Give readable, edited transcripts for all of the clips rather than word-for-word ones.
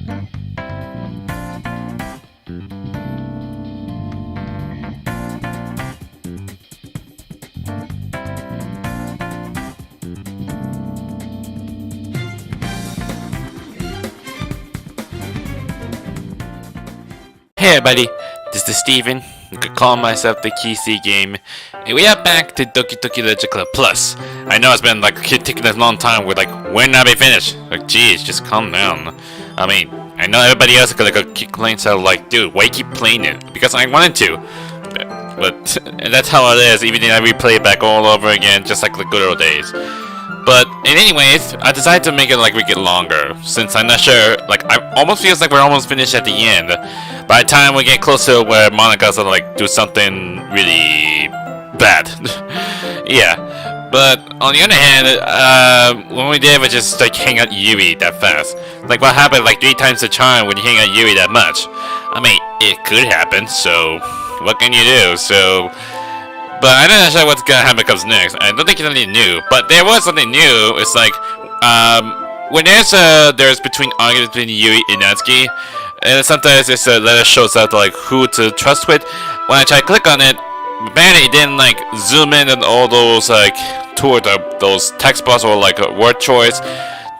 Hey everybody, this is Steven. You could call myself the KC Game. And we are back to Doki Doki Literature Club Plus. I know it's been like taking a long time with like when will I finish? Like geez, just calm down. I mean, I know everybody else could like keep playing so like dude, why you keep playing it? Because I wanted to. But that's how it is, even if I replay it back all over again, just like the good old days. But anyways, I decided to make it like we get longer, since I'm not sure, like I almost feels like we're almost finished at the end. By the time we get closer where Monika's gonna like do something really bad. Yeah. But on the other hand, when we did was just like hang out Yuri that fast. Like what happened like 3 times the time when you hang out Yuri that much. I mean, it could happen, so what can you do? So but I'm not sure what's gonna happen comes next. I don't think it's anything new, but there was something new. It's like, when there's between arguments between Yuri and Natsuki, and sometimes it's a letter shows out like who to trust with. When I try to click on it, apparently it didn't like zoom in on all those like toward those text box or like a word choice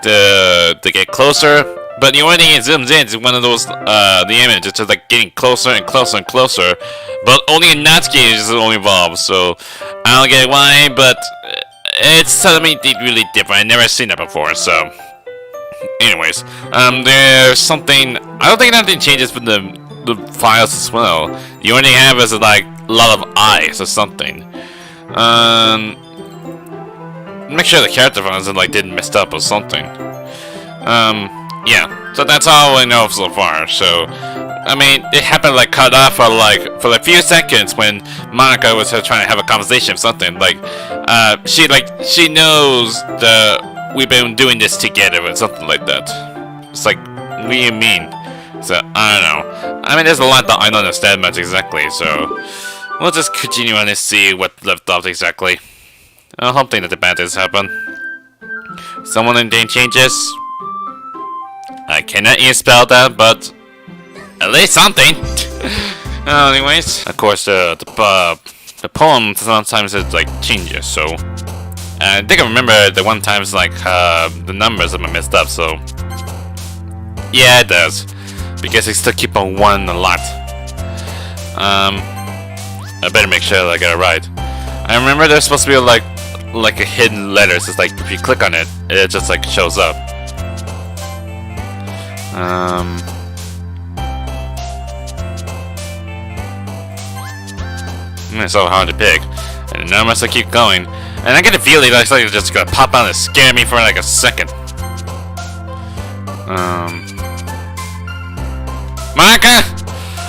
to get closer. But the only thing it zooms in is one of those the image. It's just like getting closer and closer and closer. But only in Natsuki is only involved, so I don't get why, but it's something really different. I've never seen that before, so anyways. There's something I don't think nothing changes from the files as well. The only thing I have is like a lot of eyes or something. Make sure the character files like didn't messed up or something. Yeah, so that's all I know so far. So, I mean, it happened like cut off for a few seconds when Monika was trying to have a conversation or something. Like, she knows that we've been doing this together or something like that. It's like, what do you mean? So, I don't know. I mean, there's a lot that I don't understand much exactly, so we'll just continue on and see what left off exactly. I hope that the bad things happen. Someone in game changes. I cannot even spell that, but at least something. Anyways, of course, the poem sometimes it like changes. So I think I remember the one times like the numbers have been messed up. So yeah, it does because it still keep on 1 a lot. I better make sure that I get it right. I remember there's supposed to be like a hidden letters. It's like if you click on it, it just like shows up. It's so hard to pick, and now I must keep going. And I get a feeling that it's like it's just gonna pop out and scare me for like a second. Monika,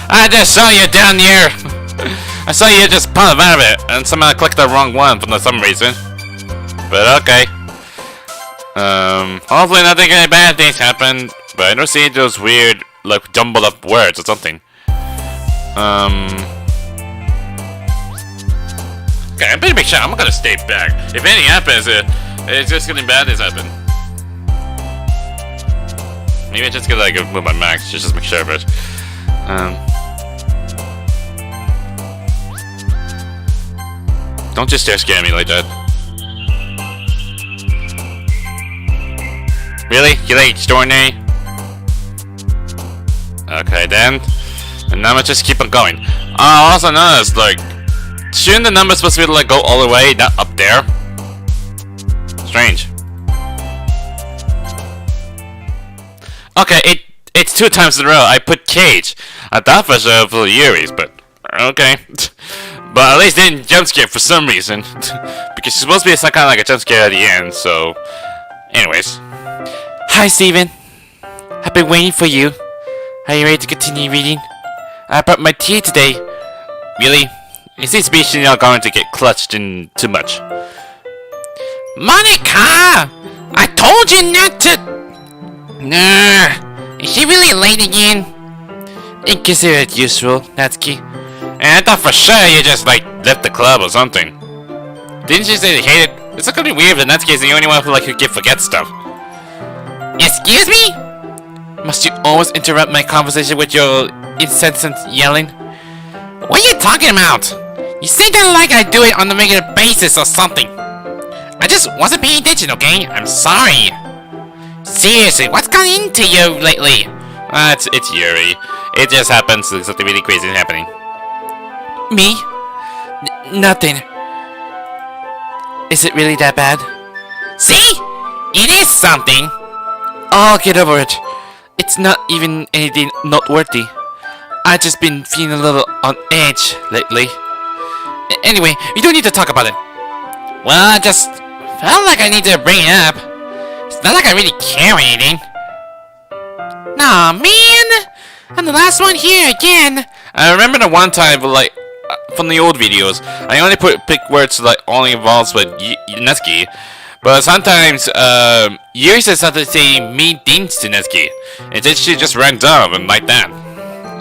I just saw you down here. I saw you just pop out of it, and somehow I clicked the wrong one for some reason. But okay. Hopefully nothing any bad things happen. But I don't see those weird, like, jumbled up words or something. Okay, I'm pretty big sure I'm gonna stay back. If anything happens, it's just gonna be bad things happen. Maybe I just gonna like move my max just make sure of it. Don't just dare scare me like that. Really? You like extraordinary? Okay then. And now I'm just keep on going. I also noticed like shouldn't the number supposed to be like go all the way, not up there? Strange. Okay, it's 2 times in a row. I put cage. I thought for sure for Yuri's, but okay. But at least didn't jump scare for some reason. Because she's supposed to be some kind of like a jump scare at the end, so anyways. Hi Steven. I've been waiting for you. Are you ready to continue reading? I brought my tea today. Really? It seems to be she's not going to get clutched in too much. Monika! I told you not to... Nah. Is she really late again? Inconsider it useful, Natsuki. And I thought for sure you just like left the club or something. Didn't you say you hate it? It's gonna be weird if Natsuki is the only one who like could forget stuff. Excuse me? Must you always interrupt my conversation with your incessant yelling? What are you talking about? You say that like I do it on a regular basis or something. I just wasn't paying attention, okay? I'm sorry. Seriously, what's gone into you lately? It's Yuri. It just happens that something really crazy is happening. Me? Nothing. Is it really that bad? See? It is something! I'll get over it. It's not even anything noteworthy. I've just been feeling a little on edge lately. Anyway, we don't need to talk about it. Well, I just felt like I need to bring it up. It's not like I really care or anything. Nah, man! I'm the last one here again. I remember the one time, like, from the old videos, I only pick words like only involves with Netsuki. But sometimes, Yuri says something saying mean things to Netsuki. And then she just runs off and like that.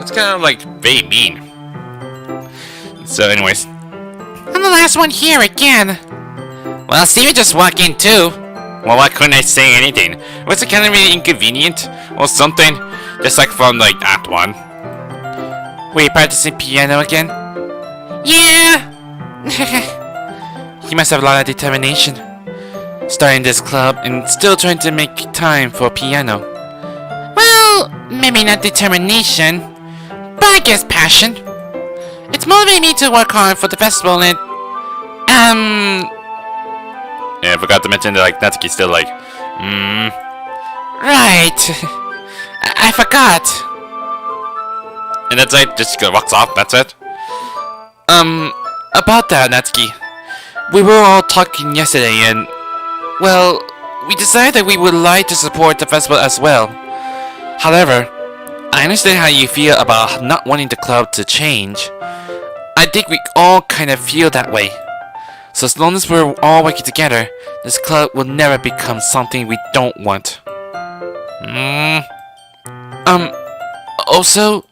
It's kind of like very mean. So anyways. I'm the last one here again. Well, Steven just walked in too. Well, why couldn't I say anything? Was it kind of really inconvenient? Or something? Just like from like Act 1. Were you practicing piano again? Yeah! He must have a lot of determination. Starting this club and still trying to make time for piano. Well, maybe not determination, but I guess passion. It's motivating me to work hard for the festival and yeah, I forgot to mention that like Natsuki's still like, right. I forgot. And that's like just walks off, that's it. About that, Natsuki. We were all talking yesterday and well, we decided that we would like to support the festival as well. However, I understand how you feel about not wanting the club to change. I think we all kind of feel that way. So as long as we're all working together, this club will never become something we don't want. Also,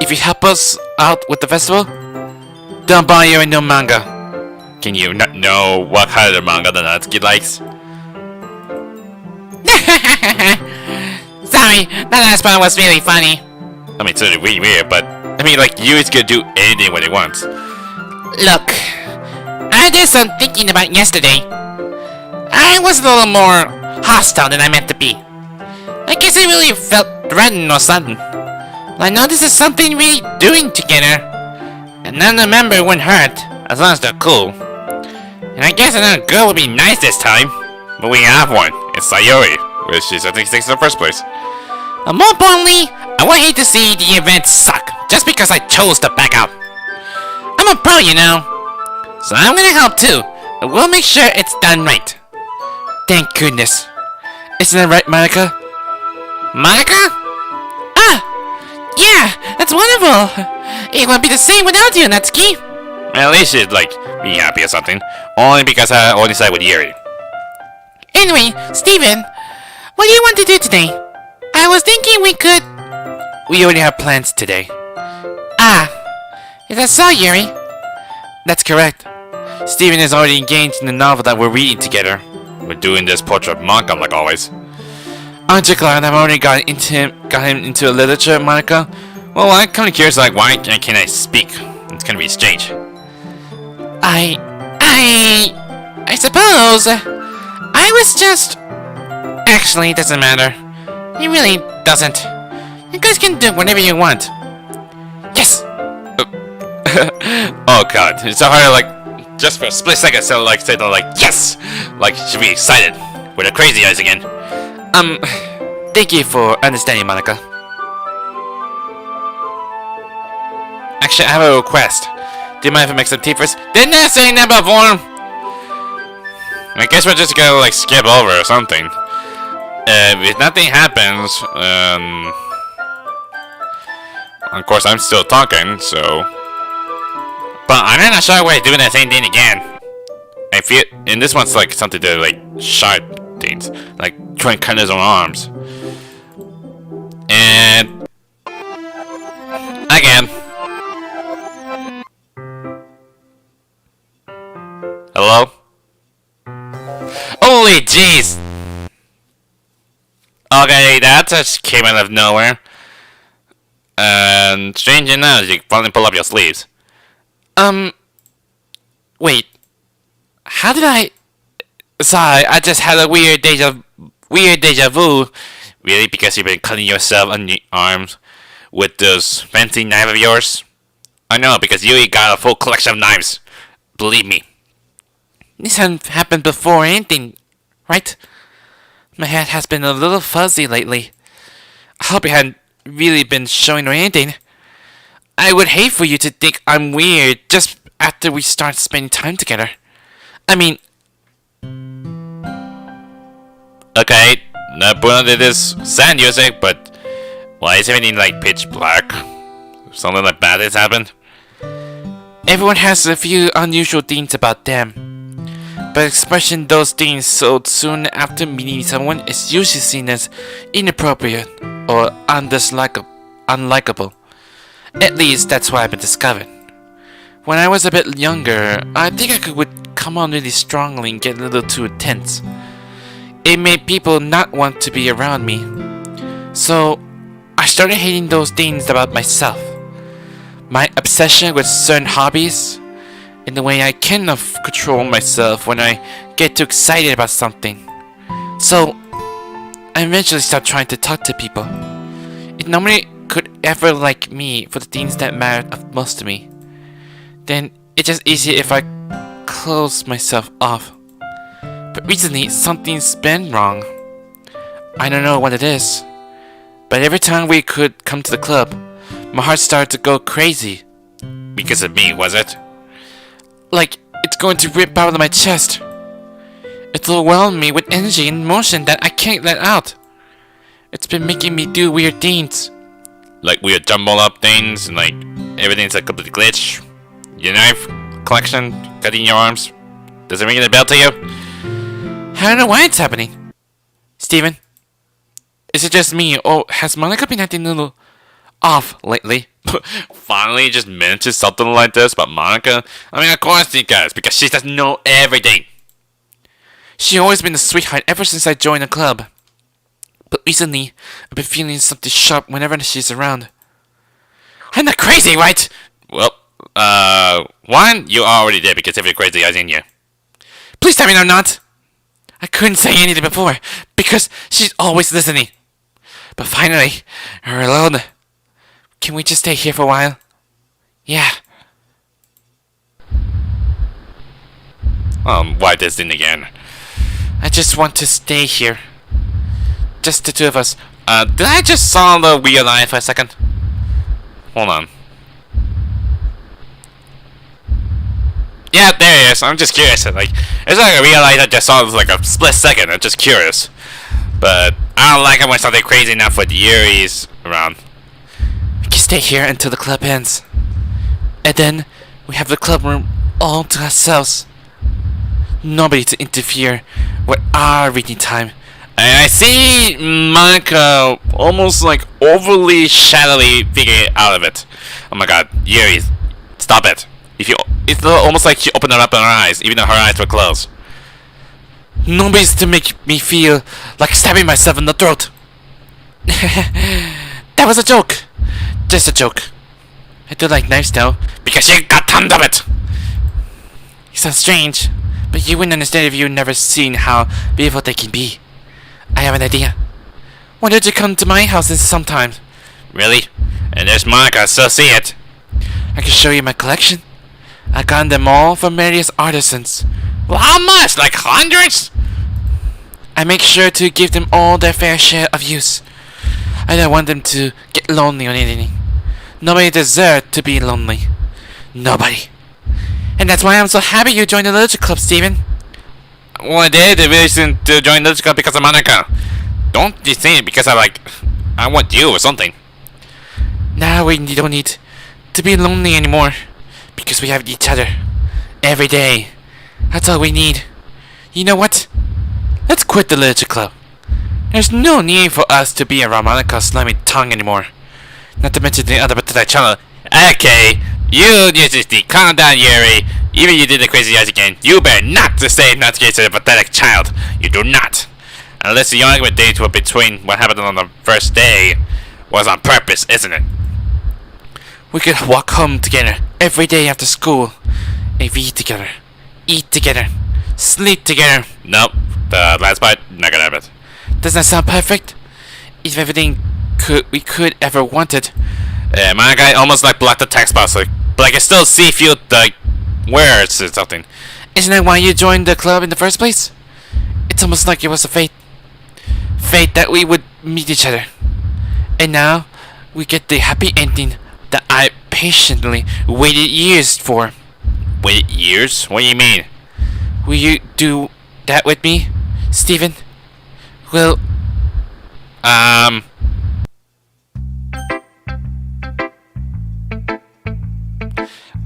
if you help us out with the festival, don't buy you a new manga. Can you not know what kind of manga the Natsuki likes? Sorry, that last part was really funny. I mean, it's really weird, but I mean, like, Yuri's gonna do anything when he wants. Look, I did some thinking about yesterday. I was a little more hostile than I meant to be. I guess I really felt threatened or something. I know this is something we're doing together, and none of the members wouldn't hurt, as long as they're cool. And I guess another girl would be nice this time. But we have one. It's Sayori, which is I think sixth in the first place. And more importantly, I would hate to see the event suck just because I chose to back out. I'm a pro, you know. So I'm gonna help too. But we'll make sure it's done right. Thank goodness. Isn't that right, Monika? Monika? Ah! Yeah, that's wonderful. It won't be the same without you, Natsuki. At least you'd, like, be happy or something. Only because I only side with Yuri. Anyway, Steven, what do you want to do today? I was thinking we could... We already have plans today. Ah, is that so, Yuri? That's correct. Steven is already engaged in the novel that we're reading together. We're doing this portrait manga like always. Aren't you glad I've already got him into literature, Monika? Well, I'm kind of curious, like, why can't I speak? It's gonna be strange. I suppose... I was just... Actually, it doesn't matter. It really doesn't. You guys can do whatever you want. Yes! Oh god, it's so hard to like... Just for a split second, so like, say the like, yes! Like, should be excited. With the crazy eyes again. Thank you for understanding, Monika. Actually, I have a request. Do you mind if I make some tea first? Didn't I say that before? I guess we're just gonna like skip over or something. If nothing happens, of course I'm still talking, so... But I'm not sure why I'm doing the same thing again. I feel... And this one's like something to like sharp things. Like trying to cut his own arms. And... Again. Hello? Holy jeez! Okay, that just came out of nowhere. And strange enough, you finally pull up your sleeves. Wait. How did I... Sorry, I just had a weird deja vu. Really? Because you've been cutting yourself on the arms with those fancy knife of yours? I know, because Yuri got a full collection of knives. Believe me. This hasn't happened before or anything, right? My head has been a little fuzzy lately. I hope you hadn't really been showing or anything. I would hate for you to think I'm weird just after we start spending time together. I mean... Okay, not put to this sad music, but why is everything like pitch black? Something like bad has happened? Everyone has a few unusual things about them, but expressing those things so soon after meeting someone is usually seen as inappropriate or unlikable. At least that's what I've been discovering. When I was a bit younger, I think would come on really strongly and get a little too intense. It made people not want to be around me. So, I started hating those things about myself. My obsession with certain hobbies, and the way I cannot control myself when I get too excited about something. So, I eventually stopped trying to talk to people. If nobody could ever like me for the things that mattered most to me, then it's just easier if I close myself off. But recently, something's been wrong. I don't know what it is, but every time we could come to the club, my heart started to go crazy. Because of me, was it? Like it's going to rip out of my chest. It's overwhelming me with energy and emotion that I can't let out. It's been making me do weird things. Like weird jumble up things, and like everything's a complete glitch. Your knife collection, cutting your arms. Does it ring a bell to you? I don't know why it's happening. Steven? Is it just me, or has Monika been acting a little off lately? Finally just mentioned something like this about Monika? I mean, of course she does, because she doesn't know everything. She's always been a sweetheart ever since I joined the club. But recently, I've been feeling something sharp whenever she's around. I'm not crazy, right? Well, one, you already did, because if you're crazy, I was in you. Please tell me I'm not. I couldn't say anything before, because she's always listening. But finally, we're alone. Can we just stay here for a while? Yeah. Why this thing again? I just want to stay here. Just the two of us. Did I just saw the weird eye for a second? Hold on. Yeah, there it is. I'm just curious. Like, it's like a real light I just saw for like a split second. I'm just curious. But I don't like it when something crazy enough with Yuri's around. We can stay here until the club ends. And then we have the club room all to ourselves. Nobody to interfere with our reading time. And I see Monika almost like overly shadowy figure out of it. Oh my god, Yuri, stop it. It's almost like she opened up her eyes, even though her eyes were closed. Nobody's to make me feel like stabbing myself in the throat. That was a joke. Just a joke. I do like knives though, because you got tons of it. It sounds strange, but you wouldn't understand if you'd never seen how beautiful they can be. I have an idea. Why don't you come to my house sometime? Really? And there's Monika, so see it. I can show you my collection. I got them all from various artisans. Well, how much? Like hundreds? I make sure to give them all their fair share of use. I don't want them to get lonely or anything. Nobody deserves to be lonely. Nobody. And that's why I'm so happy you joined the Literature Club, Steven. Well, I did the reason to join the Literature Club because of Monika. Don't you think it because I want you or something. Now we don't need to be lonely anymore. Because we have each other. Every day. That's all we need. You know what? Let's quit the Literature Club. There's no need for us to be around Monika's slimy tongue anymore. Not to mention the other pathetic channel. Okay, you just calm down, Yuri. Even you did the crazy eyes again. You better not to say not to get to the pathetic child. You do not. Unless the argument dates were between what happened on the first day was on purpose, isn't it? We could walk home together every day after school and read together, eat together, sleep together. Nope. The last part, not gonna happen. Doesn't that sound perfect? If everything we could ever wanted. My guy almost like blocked the text box, like, but I can still see few like words or something. Isn't that why you joined the club in the first place? It's almost like it was a fate that we would meet each other. And now we get the happy ending that I patiently waited years for. Wait, years? What do you mean? Will you do that with me, Steven? Well,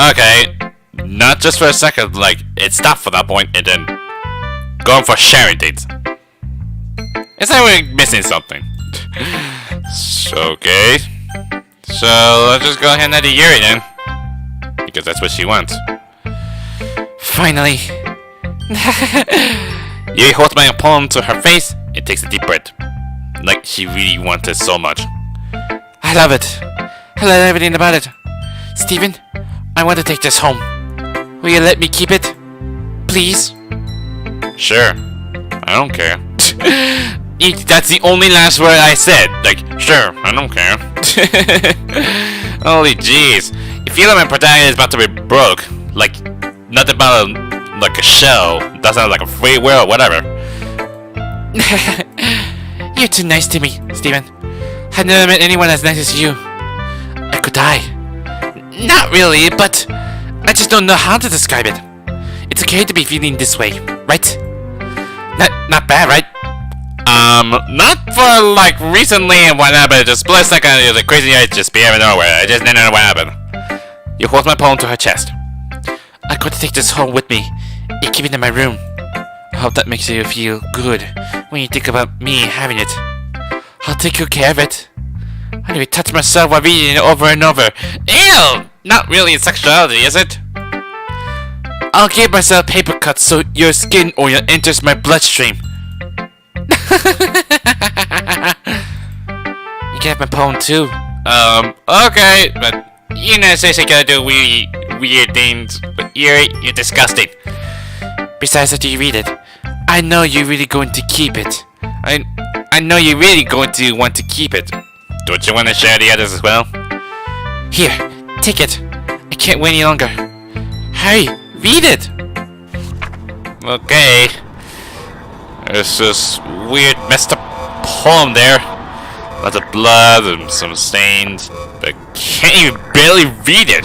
Okay, not just for a second, like, it stopped for that point and then going for sharing dates. It's like we're missing something. Okay. So, let's just go ahead and add to Yuri then. Because that's what she wants. finally. Yuri holds my palm to her face and takes a deep breath. Like she really wanted so much. I love it. I love everything about it. Steven, I want to take this home. Will you let me keep it? Please? Sure. I don't care. That's the only last word I said. Like, sure, I don't care. Holy jeez. You feel like my protagonist is about to be broke. Like, nothing about like a shell. Doesn't have like a free will or whatever. You're too nice to me, Steven. I've never met anyone as nice as you. I could die. Not really, but I just don't know how to describe it. It's okay to be feeling this way, right? Not bad, right? Not for like recently and whatnot, but just split second, it was a crazy idea just be out of nowhere. I just didn't know what happened. You hold my palm to her chest. I got to take this home with me and keep it in my room. I hope that makes you feel good when you think about me having it. I'll take good care of it. I need to touch myself while reading it over and over. Ew! Not really sexuality, is it? I'll give myself paper cuts so your skin oil enters my bloodstream. You can have my poem too. Okay, but you know, say you gotta do weird things, but you're disgusting. Besides, after you read it, I know you're really going to keep it. I know you're really going to want to keep it. Don't you want to share the others as well? Here, take it. I can't wait any longer. Hurry, read it. Okay. There's this weird messed up poem there. Lots of blood and some stains. But can't even barely read it.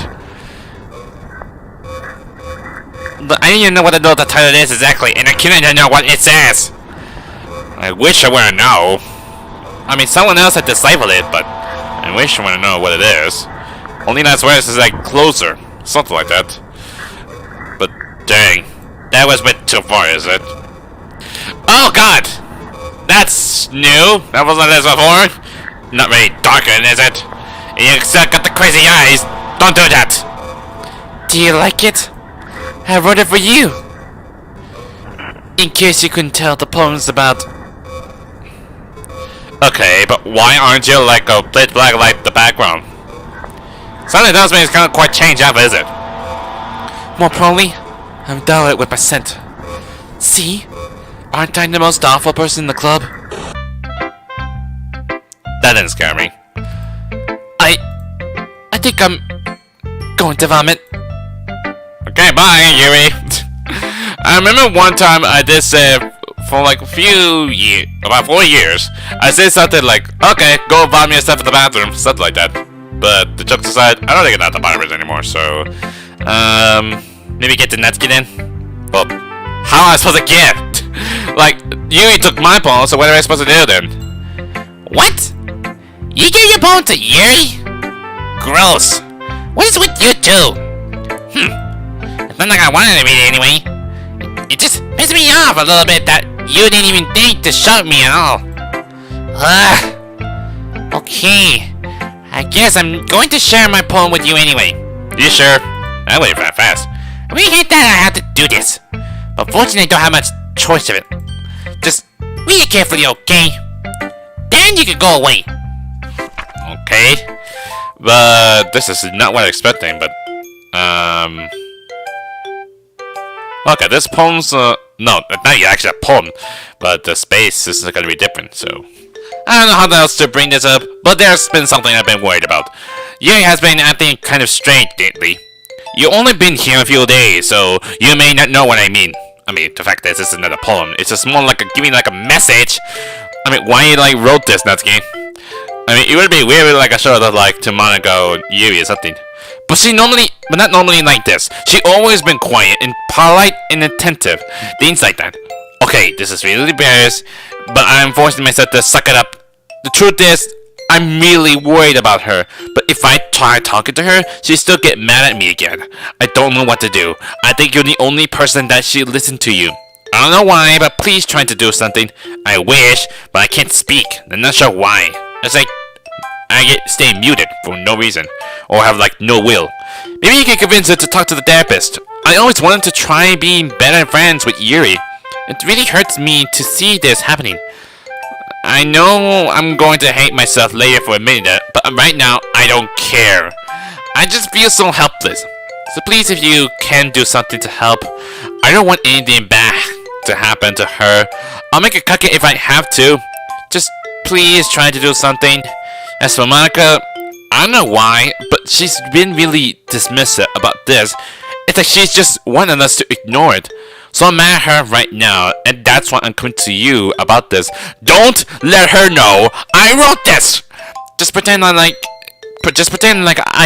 But I don't even know what the title is exactly, and I can't even know what it says. I wish I would know. I mean, someone else had deciphered it, but I wish I would know what it is. Only last words is like closer, something like that. But dang, that was a bit too far, is it? Oh God, that's new. That wasn't this before. Not really darkened, is it? You still got the crazy eyes. Don't do that. Do you like it? I wrote it for you. In case you couldn't tell, the poem's about. Okay, but why aren't you like a pitch black like the background? Something tells me it's kind of quite changed up, is it? More probably, I'm dull with my scent. See? Aren't I the most awful person in the club? That didn't scare me. I think I'm going to vomit. Okay, bye, Yuri. I remember one time I did say for like a few years, about 4 years, I said something like, okay, go vomit yourself in the bathroom, something like that. But the jokes aside, I don't think it's not the bottomers anymore, so maybe get the Netsky then? Well, how am I supposed to get? Like, Yuri took my pawn, so what am I supposed to do then? What? You gave your pawn to Yuri? Gross. What is with you two? It's not like I wanted to read it anyway. It just pissed me off a little bit that you didn't even think to shout me at all. Okay. I guess I'm going to share my poem with you anyway. You sure? That went that fast. We hate that I have to do this. But fortunately I don't have much choice of it. Just Read it carefully, okay? Then you can go away. Okay. But this is not what I was expecting, but okay, this poem's no, not actually a poem, but the space is gonna be different, so I don't know how else to bring this up, but there's been something I've been worried about. Yuri has been acting kind of strange lately. You've only been here a few days, so you may not know what I mean. I mean, the fact is, this is not a poem. It's just more like giving like a message. I mean, why you like wrote this, Natsuki? I mean, it would be weird like a show that like to Monika or Yuri or something. But not normally like this. She always been quiet and polite and attentive. Things like that. Okay, this is really embarrassing, but I'm forcing myself to suck it up. The truth is, I'm really worried about her. But if I try talking to her, she still get mad at me again. I don't know what to do. I think you're the only person that should listen to you. I don't know why, but please try to do something. I wish, but I can't speak. I'm not sure why. It's like I stay muted for no reason, or have like no will. Maybe you can convince her to talk to the therapist. I always wanted to try being better friends with Yuri. It really hurts me to see this happening. I know I'm going to hate myself later for admitting that, but right now I don't care. I just feel so helpless. So please, if you can do something to help, I don't want anything bad to happen to her. I'll make a cookie if I have to. Just please try to do something. As for Monika, I don't know why, but she's been really dismissive about this. It's like she's just wanting us to ignore it. So I'm mad at her right now, and that's why I'm coming to you about this. Don't let her know I wrote this! Just pretend I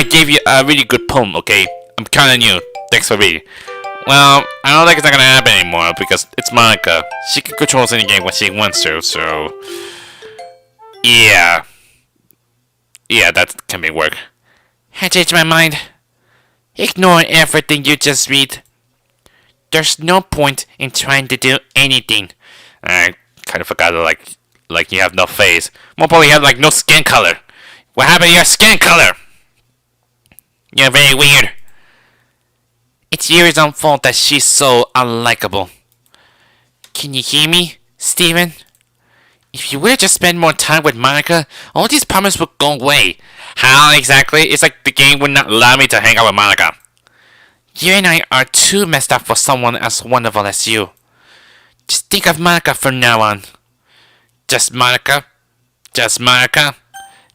gave you a really good poem, okay? I'm counting on you. Thanks for reading. Well, I don't think it's not gonna happen anymore because it's Monika. She can control any game when she wants to, so yeah. Yeah, that can be work. I changed my mind. Ignore everything you just read. There's no point in trying to do anything. I kind of forgot that, like you have no face. More probably you have like no skin color. What happened to your skin color? You're very weird. It's Yuri's own fault that she's so unlikable. Can you hear me, Steven? If you were to just spend more time with Monika, all these problems would go away. How exactly? It's like the game would not allow me to hang out with Monika. You and I are too messed up for someone as wonderful as you. Just think of Monika from now on. Just Monika. Just Monika.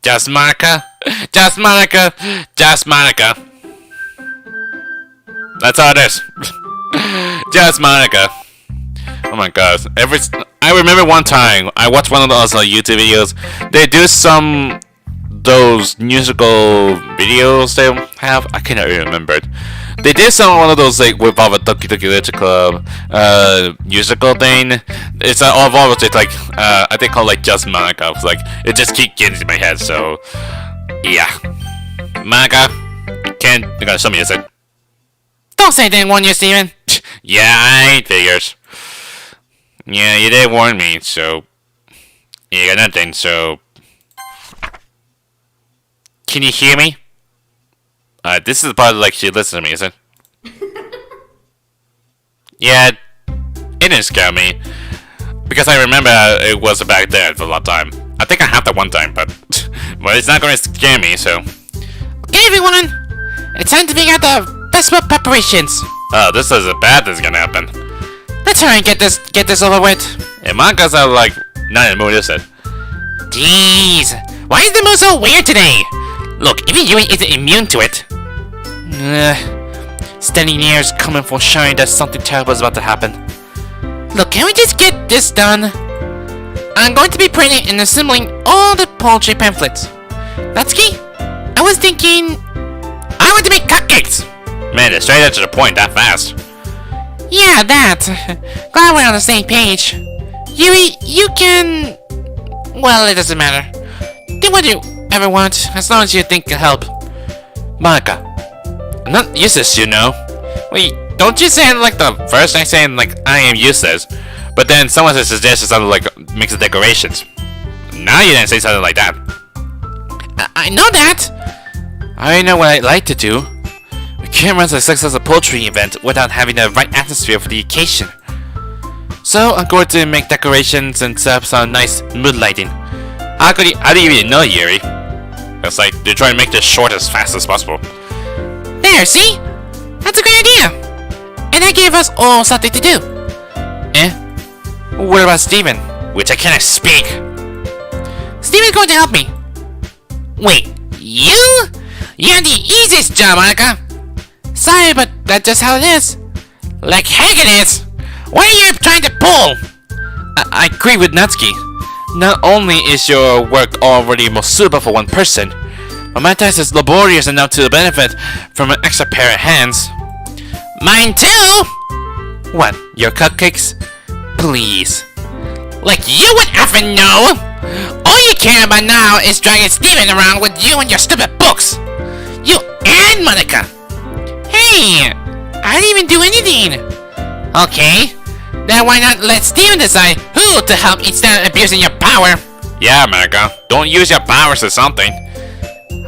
Just Monika. Just Monika. Just Monika. That's all it is. Just Monika. Oh my gosh. I remember one time I watched one of those YouTube videos. They do those musical videos they have. I cannot even remember it. They did one of those like with all the Doki Doki Literature Club musical thing. It's all of it like I think called like Just Monika. It's like it just keeps getting in my head. So yeah, Monika, you're gonna show me this. Don't say they didn't warn you, Steven. Yeah, I figures. Yeah, you did warn me, so you got nothing. So can you hear me? This is the part like she listens to me, is it? Yeah, it didn't scare me because I remember it was back there for a long time. I think I had that one time, but it's not going to scare me. So okay, everyone, it's time to figure out the best meal preparations. Oh, this is a bad thing's gonna happen. Let's try and get this over with. And Monika's like not in the mood, is it? Jeez, why is the mood so weird today? Look, even Yuri isn't immune to it. Standing near is coming for showing that something terrible is about to happen. Look, can we just get this done? I'm going to be printing and assembling all the poultry pamphlets. Natsuki, I was thinking I want to make cupcakes. Man, it's straight up to the point that fast. Yeah, that. Glad we're on the same page. Yuri, you can... Well, it doesn't matter. Do what you ever want, as long as you think can help. Monika, I'm not useless, you know. Wait, don't you say it like the first time saying like I am useless, but then someone suggested something like mix of decorations. Now you didn't say something like that. I know that. I know what I'd like to do. We can't run a successful poultry event without having the right atmosphere for the occasion. So I'm going to make decorations and set up some nice mood lighting. I didn't even know, Yuri. It's like they're trying to make this short as fast as possible. There, see? That's a great idea. And that gave us all something to do. What about Steven? Which I cannot speak. Steven's going to help me. Wait, you? You have the easiest job, Monika. Sorry, but that's just how it is. Like heck it is. What are you trying to pull? I agree with Natsuki. Not only is your work already most suitable for one person, but my task is laborious enough to benefit from an extra pair of hands. Mine too. What, your cupcakes? Please. Like you would effing know! All you care about now is dragging Steven around with you and your stupid books! You and Monika! Hey! I didn't even do anything! Okay, then why not let Steven decide who to help instead of abusing your power? Yeah, Monika. Don't use your powers or something.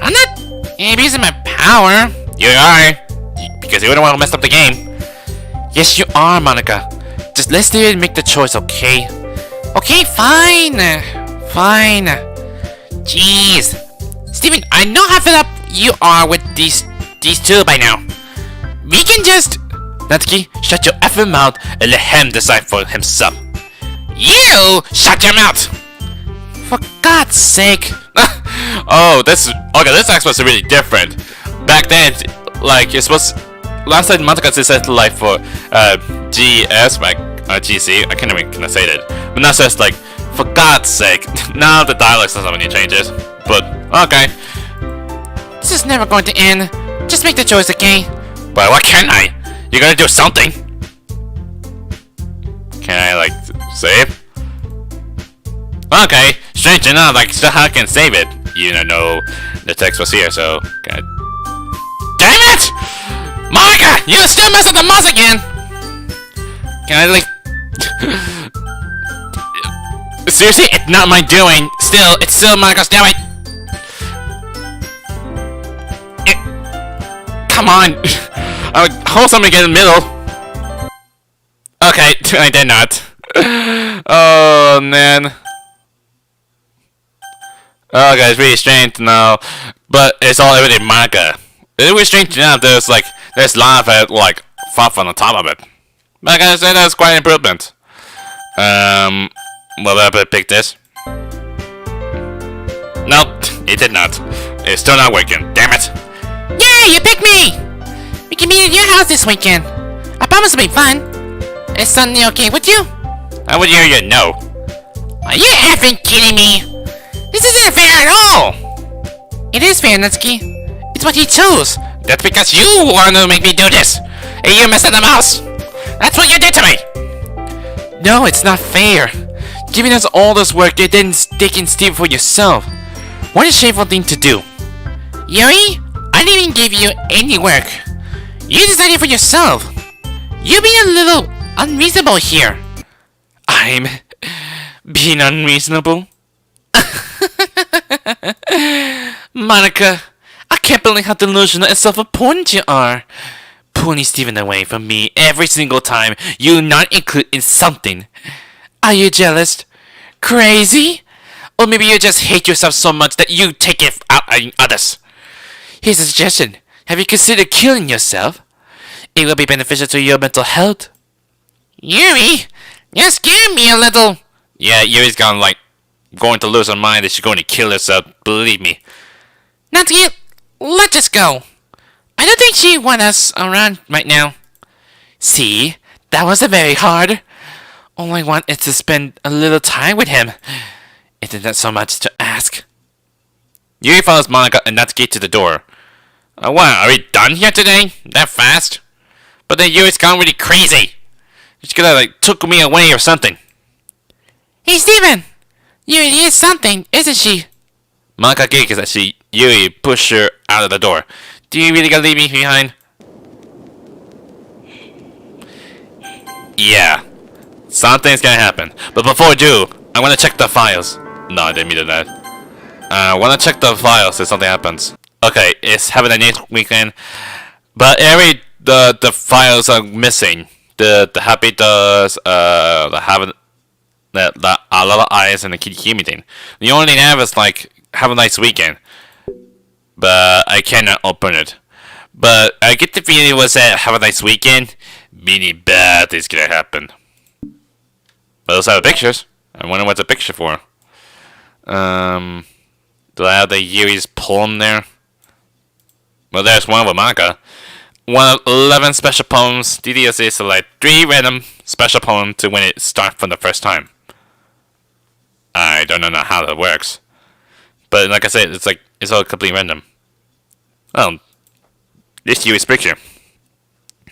I'm not abusing my power. You are. Because you wouldn't want to mess up the game. Yes, you are, Monika. Just let Steven make the choice, okay? Okay, fine. Fine. Jeez. Steven, I know how fed up you are with these two by now. We can just... Natsuki, shut your effing mouth and let him decide for himself. You shut your mouth. For God's sake. Oh, this act was really different. Back then, like, it's supposed... Last time Monika said like for GS, like GC, I can't even can I say that. But now says like, for God's sake. Now the dialogue doesn't have any changes. But okay. This is never going to end. Just make the choice, okay? But what can I? You gotta do something. Can I like save? Okay. Strange enough, like still how I can save it. You know the text was here, so God. Damn it! Monika, you still mess up the mouse again! Can I like... Seriously, it's not my doing. Still, it's still Monika's doing. Come on. I would hold something in the middle. Okay, I did not. Oh, man. Okay, it's really strange now. But it's all everything Monika. It's really strange enough. There's lava like far from the top of it. Like I said, that's quite an improvement. Will I pick this? Nope, it did not. It's still not working. Damn it! Yeah, you picked me. We can meet at your house this weekend. I promise it'll be fun. Is Sunday okay with you? I would hear you no. Are you effing kidding me? This isn't fair at all. It is fair, Natsuki. It's what he chose. That's because you want to make me do this. And you messed up the mouse. That's what you did to me. No, it's not fair. Giving us all this work and then taking Steve for yourself. What a shameful thing to do. Yuri, I didn't even give you any work. You decided for yourself. You're being a little unreasonable here. I'm being unreasonable? Monika, I can't believe how delusional and self-important you are. Pulling Steven away from me every single time you not include in something. Are you jealous? Crazy? Or maybe you just hate yourself so much that you take it out on others. Here's a suggestion. Have you considered killing yourself? It will be beneficial to your mental health. Yuri, you're scaring me a little. Yeah, Yuri's going to lose her mind and she's going to kill herself, believe me. Natsuki, let's just go. I don't think she wants us around right now. See? That wasn't very hard. All I want is to spend a little time with him. Isn't that so much to ask? Yuri follows Monika and Natsuki to the door. What, are we done here today? That fast? But then Yuri's gone really crazy. She's gonna took me away or something. Hey Steven! Yuri is something, isn't she? Monika giggles as Yuri pushed her out of the door. Do you really gonna leave me behind? Yeah. Something's gonna happen. But before I do, I wanna check the files. No, I didn't mean to that. I wanna check the files if something happens. Okay, it's having a next weekend. But the files are missing. The happy does the having the a lot of eyes and the kitty Kimi thing. The only thing I have is like have a nice weekend, but I cannot open it. But I get the feeling it was that have a nice weekend, meaning bad things gonna happen. But those are the pictures. I wonder what the picture for. Do I have the Yuri's poem there? Well, there's one with Monika. One of 11 special poems. DDSA select 3 random special poems to win it start from the first time. I don't know how that works. But like I said, it's all completely random. Well, this Yuri's picture.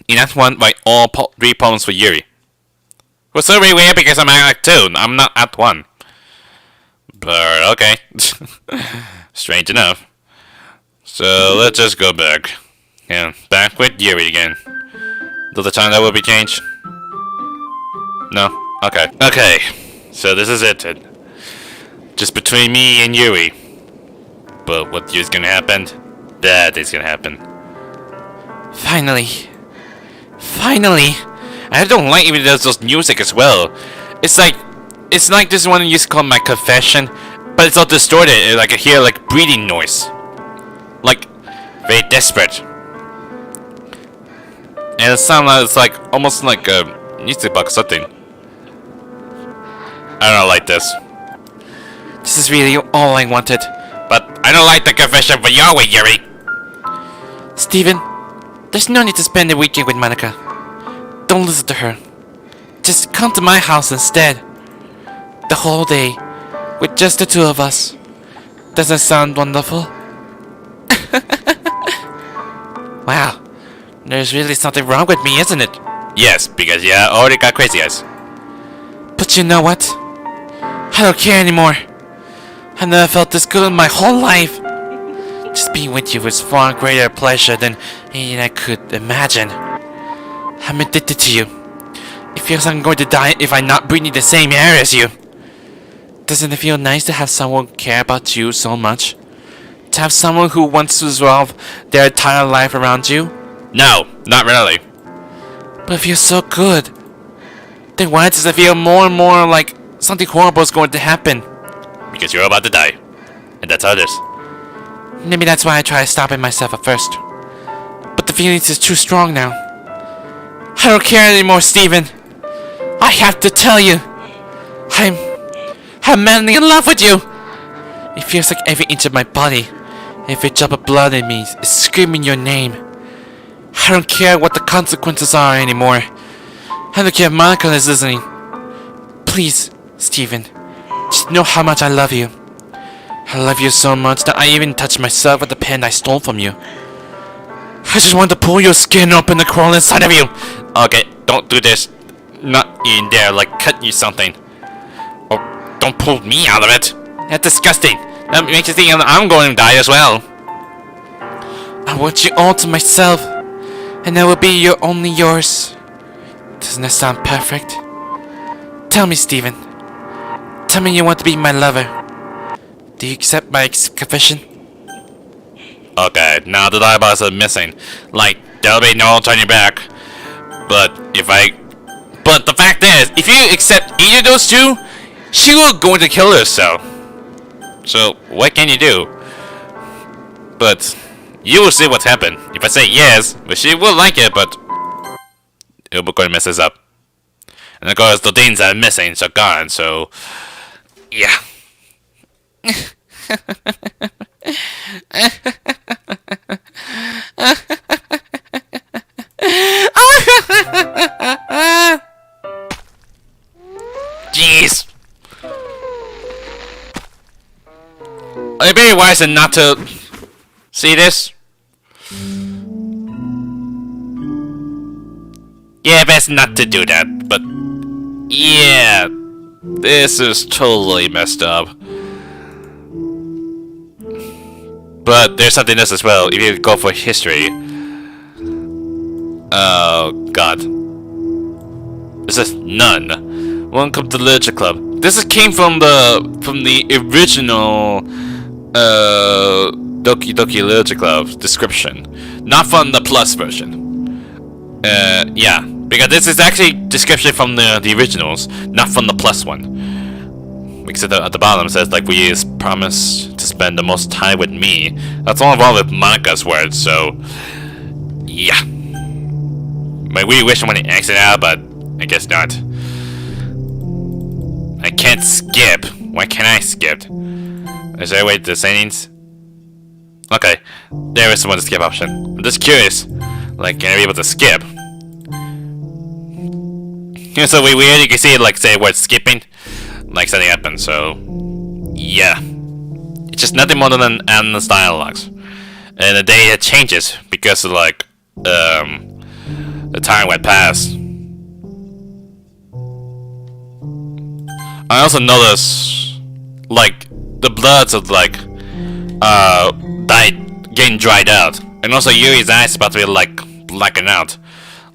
And that's one by all 3 poems for Yuri. Well, so really weird because I'm at Act 2. I'm not Act 1. But okay. Strange enough. So let's just go back. Yeah, back with Yuri again. Does the time that will be changed? No? Okay. Okay. So this is it. Just between me and Yuri. But what is gonna happen? That is gonna happen. Finally. Finally! I don't like even those music as well. It's like this one used to call my confession, but it's all distorted. Like I hear like breathing noise. Like very desperate. And it sounds like it's like almost like a music box something. I don't like this. This is really all I wanted. But I don't like the confession for Yahweh, Yuri. Steven, there's no need to spend the weekend with Monika. Don't listen to her. Just come to my house instead. The whole day, with just the 2 of us. Doesn't sound wonderful? Wow. There's really something wrong with me, isn't it? Yes, because I already got crazy eyes. But you know what? I don't care anymore. I never felt this good in my whole life. Just being with you was far greater pleasure than anything I could imagine. I'm addicted to you. It feels like I'm going to die if I'm not breathing the same air as you. Doesn't it feel nice to have someone care about you so much? To have someone who wants to resolve their entire life around you? No, not really. But it feels so good. Then why does it feel more and more like something horrible is going to happen? Because you're about to die. And that's how it is. Maybe that's why I try stopping myself at first. But the feelings is too strong now. I don't care anymore, Steven. I have to tell you. I'm madly in love with you. It feels like every inch of my body, every drop of blood in me is screaming your name. I don't care what the consequences are anymore. I don't care if Monika is listening. Please, Steven, just know how much I love you. I love you so much that I even touched myself with the pen I stole from you. I just want to pull your skin open and crawl inside of you. Okay, don't do this. Not in there, like cut you something. Or don't pull me out of it. That's disgusting. That makes you think I'm going to die as well. I want you all to myself, and I will be only yours. Doesn't that sound perfect? Tell me, Steven. Tell me you want to be my lover. Do you accept my confession? Okay, now the eyeballs are missing. Like, there'll be no turning back. But the fact is, if you accept either of those 2, she will going to kill herself. So, what can you do? But, you will see what's happened. If I say yes, but she will like it, but it will going to mess us up. And of course, the things that are missing are gone, so yeah. Jeez. It'd be wiser not to see this. Yeah, best not to do that, but yeah, this is totally messed up. But there's something else as well, if you go for history. Oh god. This is none. Welcome to Literature Club. This came from the original Doki Doki Literature Club description. Not from the plus version. Yeah. Because this is actually description from the originals, not from the plus one. Because at the bottom it says like we promise to spend the most time with me. That's all involved with Monika's words, so yeah. I really wish I wanted to exit out, but I guess not. I can't skip. Why can't I skip? Is there a way to the settings? Okay, there is one to skip option. I'm just curious. Like, can I be able to skip? Yeah, so we already can see it, like, say word skipping. Like something happened, so yeah. It's just nothing more than endless dialogues. And the day it changes because of like the time went past. I also notice like the bloods of like getting dried out. And also Yuri's eyes about to be like blacking out.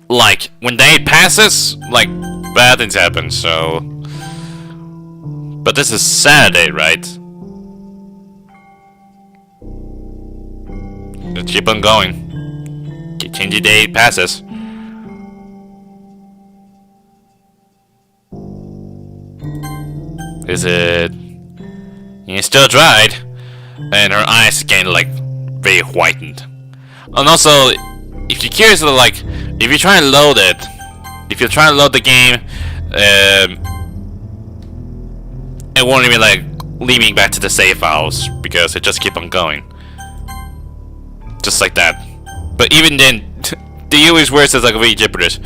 Like when day passes, like bad things happen, so but this is Saturday, right? Let's keep on going. Change the day passes. Is it? It's still dried, and her eyes getting like very whitened. And also, if you're curious, like if you try and load it, if you try to load the game, it won't even like leaving back to the save files because it just keep on going, just like that. But even then, the Yuri's words is like really gibberish.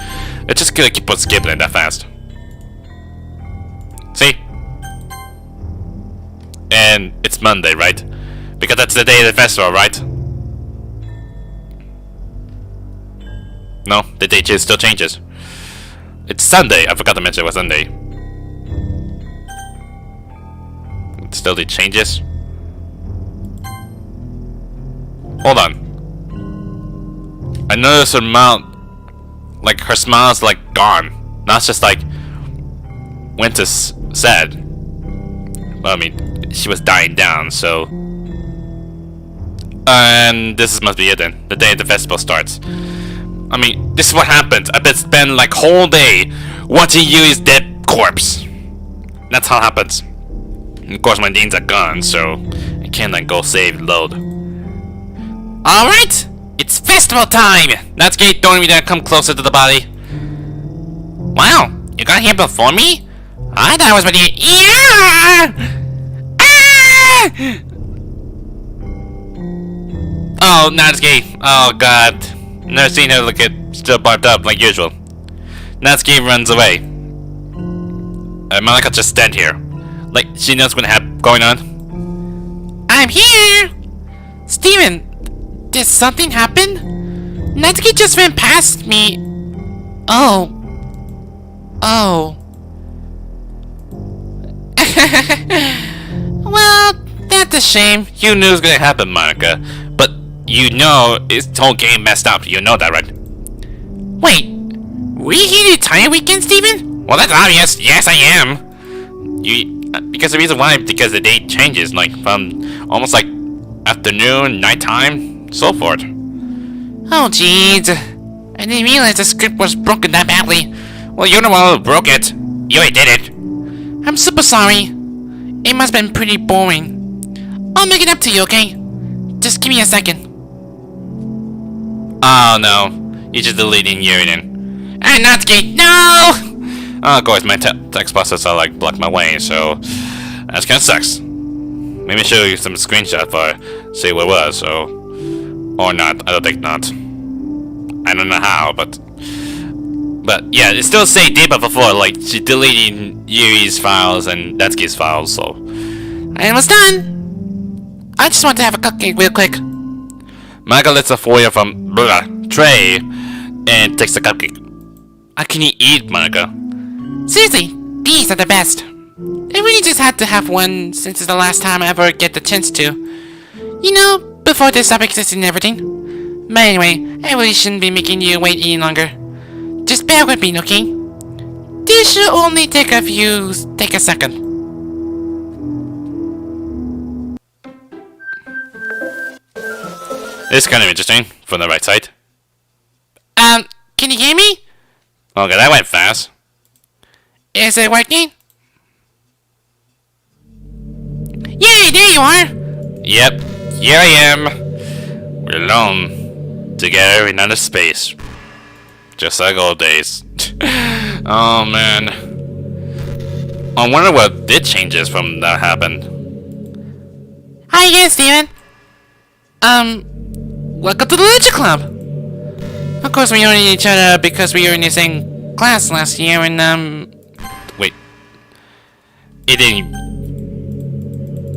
It's just gonna keep on skipping it that fast. See? And it's Monday, right? Because that's the day of the festival, right? No, the day still changes. It's Sunday. I forgot to mention it was Sunday. It still the changes. Hold on. I noticed her mouth, like her smile's like gone. Not just like went to sad. Well, I mean, she was dying down, so. And must be it then. The day the festival starts. I mean, this is what happens. I've been spending like whole day watching Yuri's dead corpse. That's how it happens. And of course, my deans are gone, so I can't like go save load. All right, it's festival time. That's great. Don't even come closer to the body. Wow, you got here before me? I thought I was ready. Yeah! Ah! Oh, Natsuki. Oh god. Never seen her look still barbed up like usual. Natsuki runs away. Monika just stand here. Like she knows what's going on. I'm here! Steven, did something happen? Natsuki just ran past me. Oh. Oh. Well, that's a shame. You knew it was gonna happen, Monika. But you know this whole game messed up. You know that, right? Wait, were you here the entire weekend, Steven? Well, that's obvious. Yes, I am. Because the reason why, because the day changes, like from almost like afternoon, nighttime, so forth. Oh, jeez. I didn't realize the script was broken that badly. Well, you're the one who broke it. You did it. I'm super sorry. It must have been pretty boring. I'll make it up to you, okay? Just give me a second. Oh no, you're just deleting Yuri then. And Natsuki, no! Oh, of course, my text processor like blocked my way, so that kind of sucks. Maybe show you some screenshot for see what it was, so or not. I don't think not. I don't know how, but yeah, it still say Deepa before, like she deleting Yuri's files and Natsuki's files, so I almost done. I just want to have a cupcake real quick. Monika lets a foil from tray and takes the cupcake. How can you eat, Monika? Seriously, these are the best. I really just had to have one since it's the last time I ever get the chance to. You know, before this app existed and everything. But anyway, I really shouldn't be making you wait any longer. Just bear with me, okay? This should only take a second. It's kind of interesting from the right side. Can you hear me? Okay, that went fast. Is it working? Yay, there you are! Yep, here I am. We're alone. Together in outer space. Just like old days. Oh man. I wonder what did changes from that happened. Hi again, Steven. Welcome to the Legend Club. Of course, we only knew each other because we were in the same class last year, and Wait. It didn't.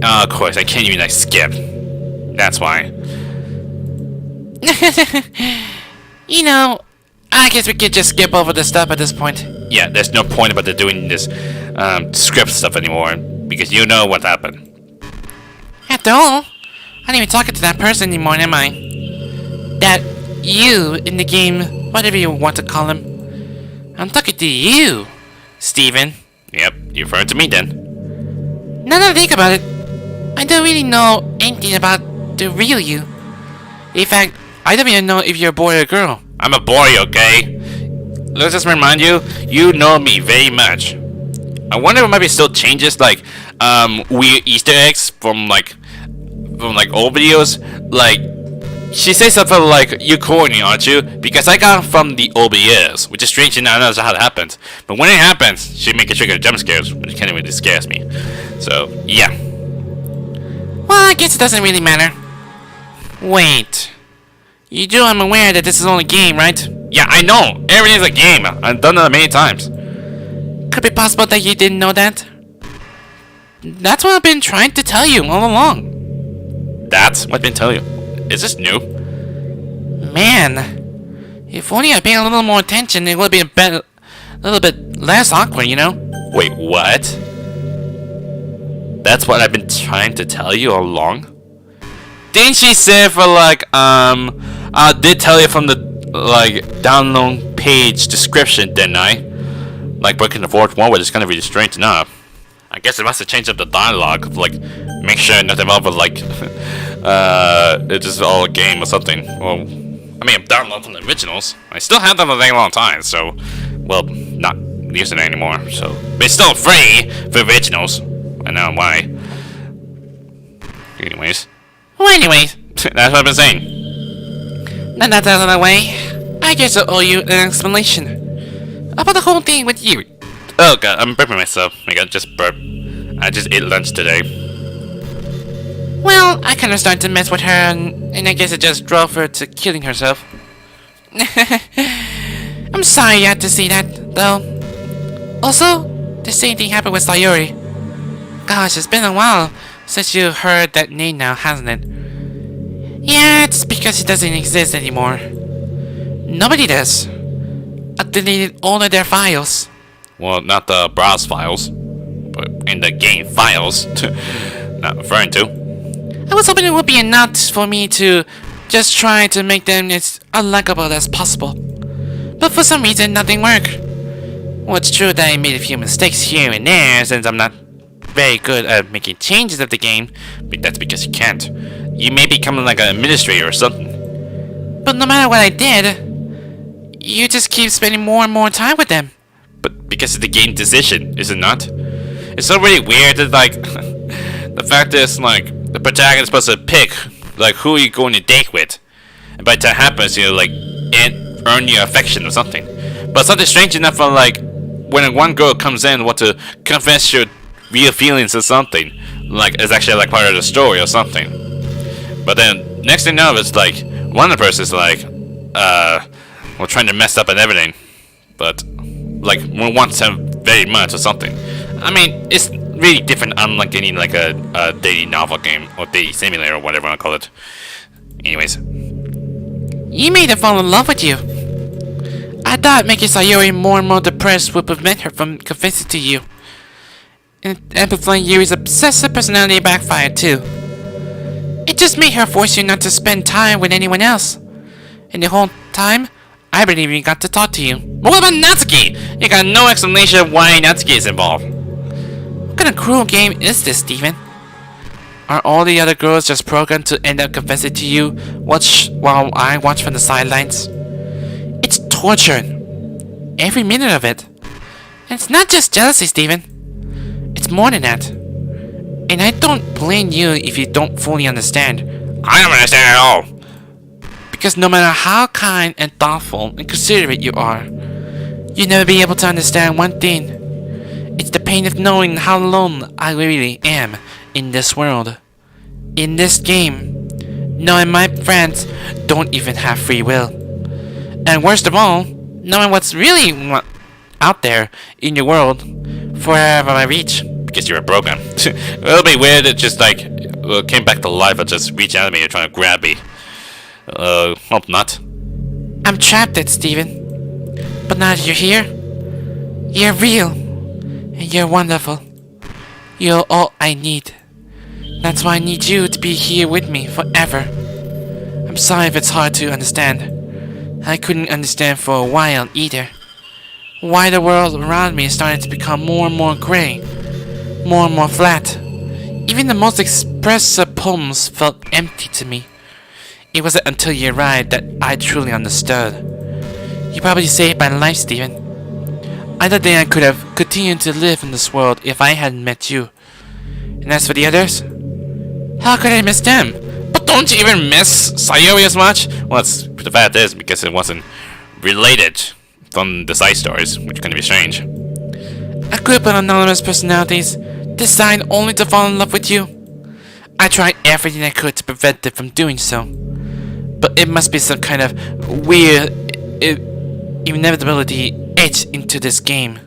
Oh, of course, I can't even like skip. That's why. you know, I guess we could just skip over the stuff at this point. Yeah, there's no point about doing this script stuff anymore because you know what happened. After all, I'm not even talking to that person anymore, am I? That you in the game, whatever you want to call him. I'm talking to you, Steven. Yep, you referred to me then. Now that I think about it, I don't really know anything about the real you. In fact, I don't even know if you're a boy or a girl. I'm a boy, okay? Let's just remind you, you know me very much. I wonder if maybe still changes like weird Easter eggs from like old videos. Like she says something like "You corny, aren't you?" Because I got it from the OBS, which is strange and I don't know how it happens. But when it happens, she make it trigger jump scares, which kind of really scares me. So yeah. Well, I guess it doesn't really matter. Wait. You do I'm aware that this is only a game, right? Yeah, I know. Everything's a game. I've done that many times. Could it be possible that you didn't know that? That's what I've been trying to tell you all along. That's what I've been telling you. Is this new? Man, if only I paid a little more attention, it would be a little bit less awkward, you know? Wait, what? That's what I've been trying to tell you all along? Didn't she say for like, I did tell you from the, like, download page description, didn't I? Like, breaking the fourth wall, which is kind of really strange enough. I guess it must have changed up the dialogue of, like, make sure nothing about, like, it's just all a game or something. Well, I mean, I'm downloading from the originals. I still have them for a very long time, so, well, not using it anymore, so. But it's still free for originals. I know why. Anyways. Well, anyways, that's what I've been saying. now that's out of the way, I guess I owe you an explanation about the whole thing with Yuri. Oh god, I'm burping myself. I got just burp. I just ate lunch today. Well, I kind of started to mess with her, and I guess it just drove her to killing herself. I'm sorry you had to see that, though. Also, the same thing happened with Sayuri. Gosh, it's been a while since you heard that name now, hasn't it? Yeah, it's because it doesn't exist anymore. Nobody does. I deleted all of their files. Well, not the browse files, but in the game files. Not referring to. I was hoping it would be enough for me to just try to make them as unlikable as possible. But for some reason, nothing worked. Well, it's true that I made a few mistakes here and there since I'm not very good at making changes of the game, but that's because you can't. You may become like an administrator or something. But no matter what I did, you just keep spending more and more time with them. But because of the game decision, is it not? It's so really weird that like the fact is like the protagonist is supposed to pick like who you're going to date with, and by the time it happens, you know, like earn your affection or something. But something strange enough for like when one girl comes in, want to confess your real feelings or something, like it's actually like part of the story or something. But then next thing you know, it's like one of the persons like we're trying to mess up and everything, but like we want them very much or something. I mean, it's really different unlike any like a dating novel game or dating simulator or whatever I call it. Anyways, you made her fall in love with you. I thought making Sayuri more and more depressed would prevent her from confessing to you. And amplifying Yuri's obsessive personality backfired too. It just made her force you not to spend time with anyone else. And the whole time, I barely even got to talk to you. but what about Natsuki? You got no explanation of why Natsuki is involved. What kind of cruel game is this, Steven? Are all the other girls just programmed to end up confessing to you while I watch from the sidelines? It's torture. every minute of it. And it's not just jealousy, Steven. It's more than that. And I don't blame you if you don't fully understand. I don't understand at all. Because no matter how kind and thoughtful and considerate you are, you'll never be able to understand one thing. It's the pain of knowing how alone I really am in this world. In this game. Knowing my friends don't even have free will. And worst of all, knowing what's really out there in your world forever I reach. Because you were broken. It'll be weird. It just like came back to life and just reached out at me and trying to grab me. Hope not. I'm trapped at Steven. But now that you're here, you're real. And you're wonderful. You're all I need. That's why I need you to be here with me forever. I'm sorry if it's hard to understand. I couldn't understand for a while either. Why the world around me is starting to become more and more gray. More and more flat. Even the most expressive poems felt empty to me. It wasn't until you arrived that I truly understood. You probably saved my life, Steven. I don't think I could have continued to live in this world if I hadn't met you. And as for the others, how could I miss them? But don't you even miss Sayori as much? Well, the fact is because it wasn't related from the side stories, which can be strange. A group of anonymous personalities decide only to fall in love with you. I tried everything I could to prevent them from doing so. But it must be some kind of weird inevitability etched into this game.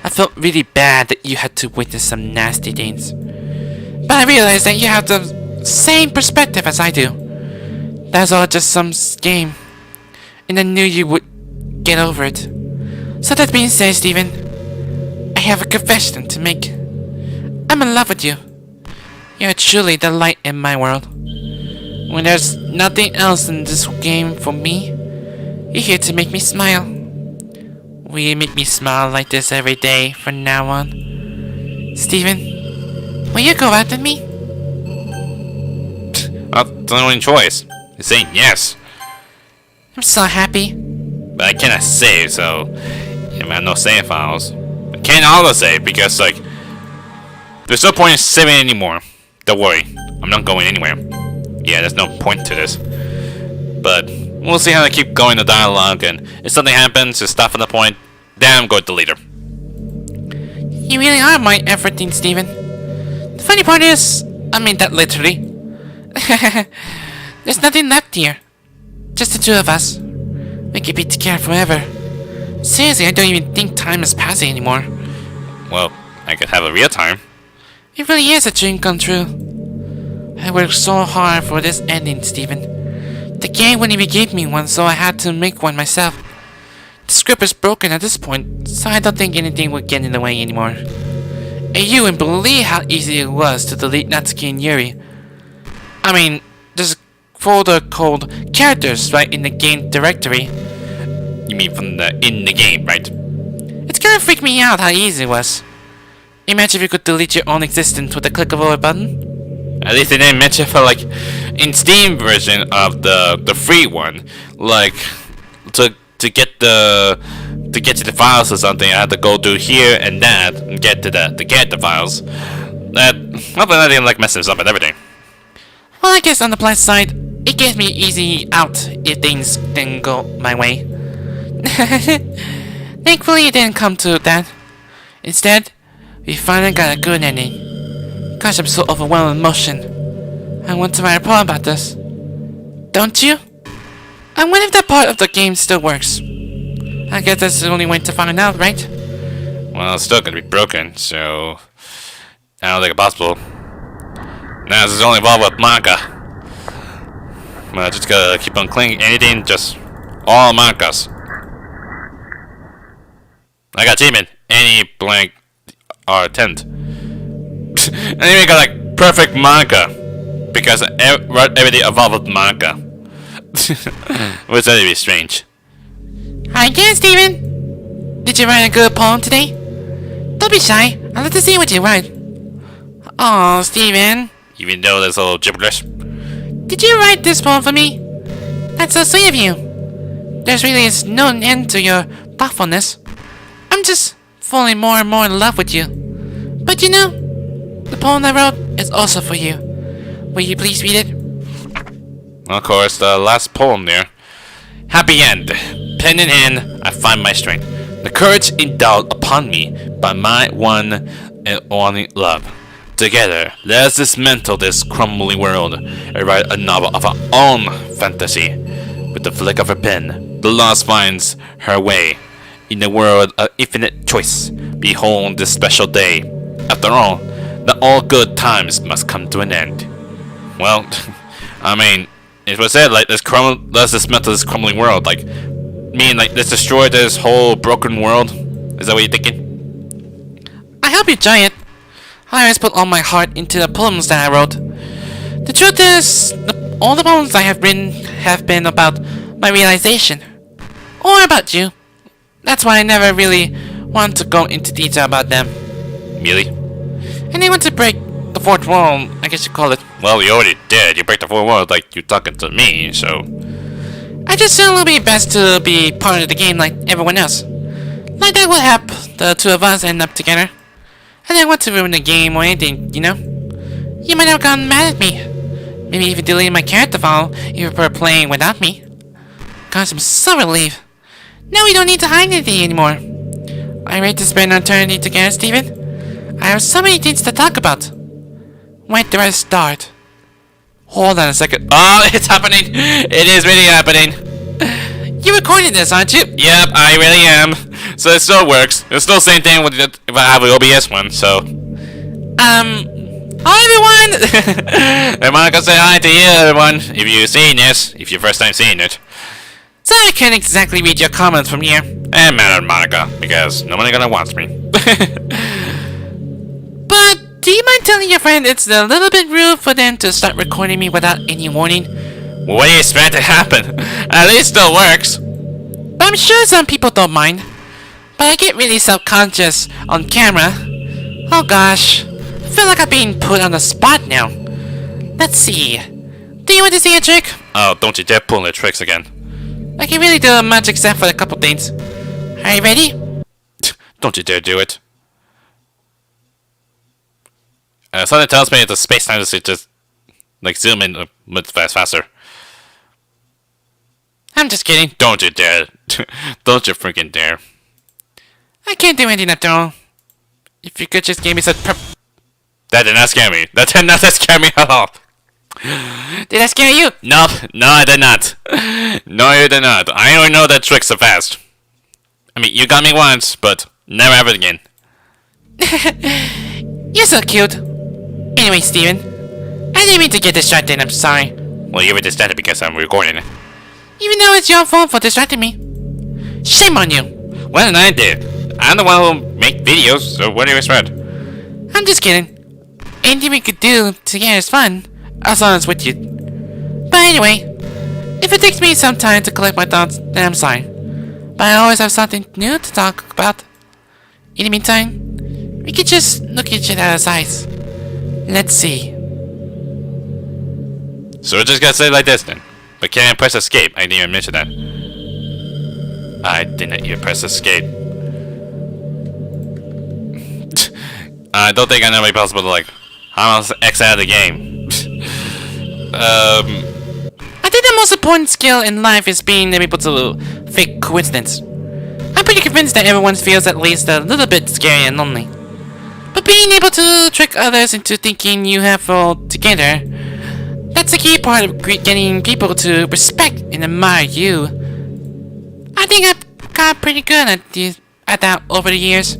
I felt really bad that you had to witness some nasty things. But I realized that you have the same perspective as I do. That's all just some game. And I knew you would get over it. So that being said, Steven, I have a confession to make. I'm in love with you. You're truly the light in my world. When there's nothing else in this game for me, you're here to make me smile. Will you make me smile like this every day from now on? Steven, will you go out with me? That's the only choice. It's saying yes. I'm so happy. But I cannot save, so I have no save files. I can't auto-save because, like, there's no point in saving anymore. Don't worry, I'm not going anywhere. Yeah, there's no point to this. But we'll see how I keep going the dialogue, and if something happens, just stop at the point, then I'm going to delete her. You really are my everything, Steven. The funny part is, I mean that literally. There's nothing left here. Just the two of us. We could be together forever. Seriously, I don't even think time is passing anymore. Well, I could have a real time. It really is a dream come true. I worked so hard for this ending, Steven. The game wouldn't even give me one, so I had to make one myself. The script is broken at this point, so I don't think anything would get in the way anymore. And you wouldn't believe how easy it was to delete Natsuki and Yuri. I mean, there's a folder called characters right in the game directory. You mean from in the game, right? It's gonna freak me out how easy it was. Imagine if you could delete your own existence with a click of a button. At least they didn't mention for like in Steam version of the free one, like to get to the files or something, I had to go through here and that and get to the files. That hopefully I didn't like messing up and everything. Well, I guess on the plus side, it gave me easy out if things didn't go my way. Thankfully, it didn't come to that. Instead, we finally got a good ending. Gosh, I'm so overwhelmed with emotion. I want to write a poem about this. Don't you? I wonder if that part of the game still works. I guess that's the only way to find out, right? Well, it's still gonna be broken, so I don't think it's possible. Now this is only involved with Monika. Well, just gotta keep on cleaning anything, just all Monikas. I got achievement. Any blank or attempt. And then we got like perfect Monika. Because everything evolved with Monika. Which that'd be strange. Hi again, Steven. Did you write a good poem today? Don't be shy. I'd love to see what you write. Oh, Steven. Even though there's a little gibberish. Did you write this poem for me? That's so sweet of you. There's really no end to your thoughtfulness. I'm just falling more and more in love with you. But you know, the poem I wrote is also for you. Will you please read it? Of course, the last poem there. Happy end. Pen in hand, I find my strength. The courage endowed upon me by my one and only love. Together, let us dismantle this crumbling world and write a novel of our own fantasy. With the flick of a pen, the lost finds her way. In the world of infinite choice, behold this special day. After all, the all good times must come to an end. Well, I mean, it was said like let's dismantle this crumbling world. Like, like let's destroy this whole broken world. Is that what you're thinking? I hope you enjoy it. I always put all my heart into the poems that I wrote. The truth is, all the poems I have written have been about my realization. Or about you. That's why I never really want to go into detail about them. Really? And I want to break the fourth wall, I guess you call it. Well, you already did. You break the fourth wall like you're talking to me, so... I just feel it would be best to be part of the game like everyone else. Like that would help the two of us end up together. I didn't want to ruin the game or anything, you know? You might have gotten mad at me. Maybe even deleted my character file if you were playing without me. Gosh, I'm so relieved. Now we don't need to hide anything anymore. Are you ready to spend an eternity together, Steven? I have so many things to talk about. Where do I start? Hold on a second. Oh, it's happening! It is really happening! You recorded this, aren't you? Yep, I really am. So it still works. It's still the same thing with if I have the OBS one, so... Hi everyone! Hey Monika, say hi to you, everyone. If you've seen this, if your first time seeing it. So I can't exactly read your comments from here. It matters, Monika, because nobody gonna watch me. But do you mind telling your friend it's a little bit rude for them to start recording me without any warning? What do you expect to happen? At least it still works. But I'm sure some people don't mind. But I get really self-conscious on camera. Oh gosh. I feel like I'm being put on the spot now. Let's see. Do you want to see a trick? Oh, don't you dare pull the tricks again. I can really do much except for a couple things. Are you ready? Don't you dare do it. Something tells me the space-time is just like zoom in much faster. I'm just kidding. Don't you dare. Don't you freaking dare. I can't do anything after all. If you could just give me such That did not scare me. That did not scare me at all. Did I scare you? Nope. No, I did not. No, you did not. I only know that tricks are fast. I mean, you got me once, but never ever again. You're so cute. Anyway, Steven, I didn't mean to get distracted, I'm sorry. Well, you were distracted because I'm recording. Even though it's your fault for distracting me. Shame on you. Well, I did. I'm the one who make videos, so what do you expect? I'm just kidding. Anything we could do together is fun, as long as with you. But anyway, if it takes me some time to collect my thoughts, then I'm sorry. But I always have something new to talk about. In the meantime, we could just look at each other's eyes. Let's see. So we're just gonna say it like this then. But can I press escape? I didn't even mention that. I didn't even press escape. I don't think I know it'd be possible to like X out of the game. I think the most important skill in life is being able to fake coincidence. I'm pretty convinced that everyone feels at least a little bit scary and lonely. But being able to trick others into thinking you have it all together, that's a key part of getting people to respect and admire you. I think I've got pretty good at that over the years.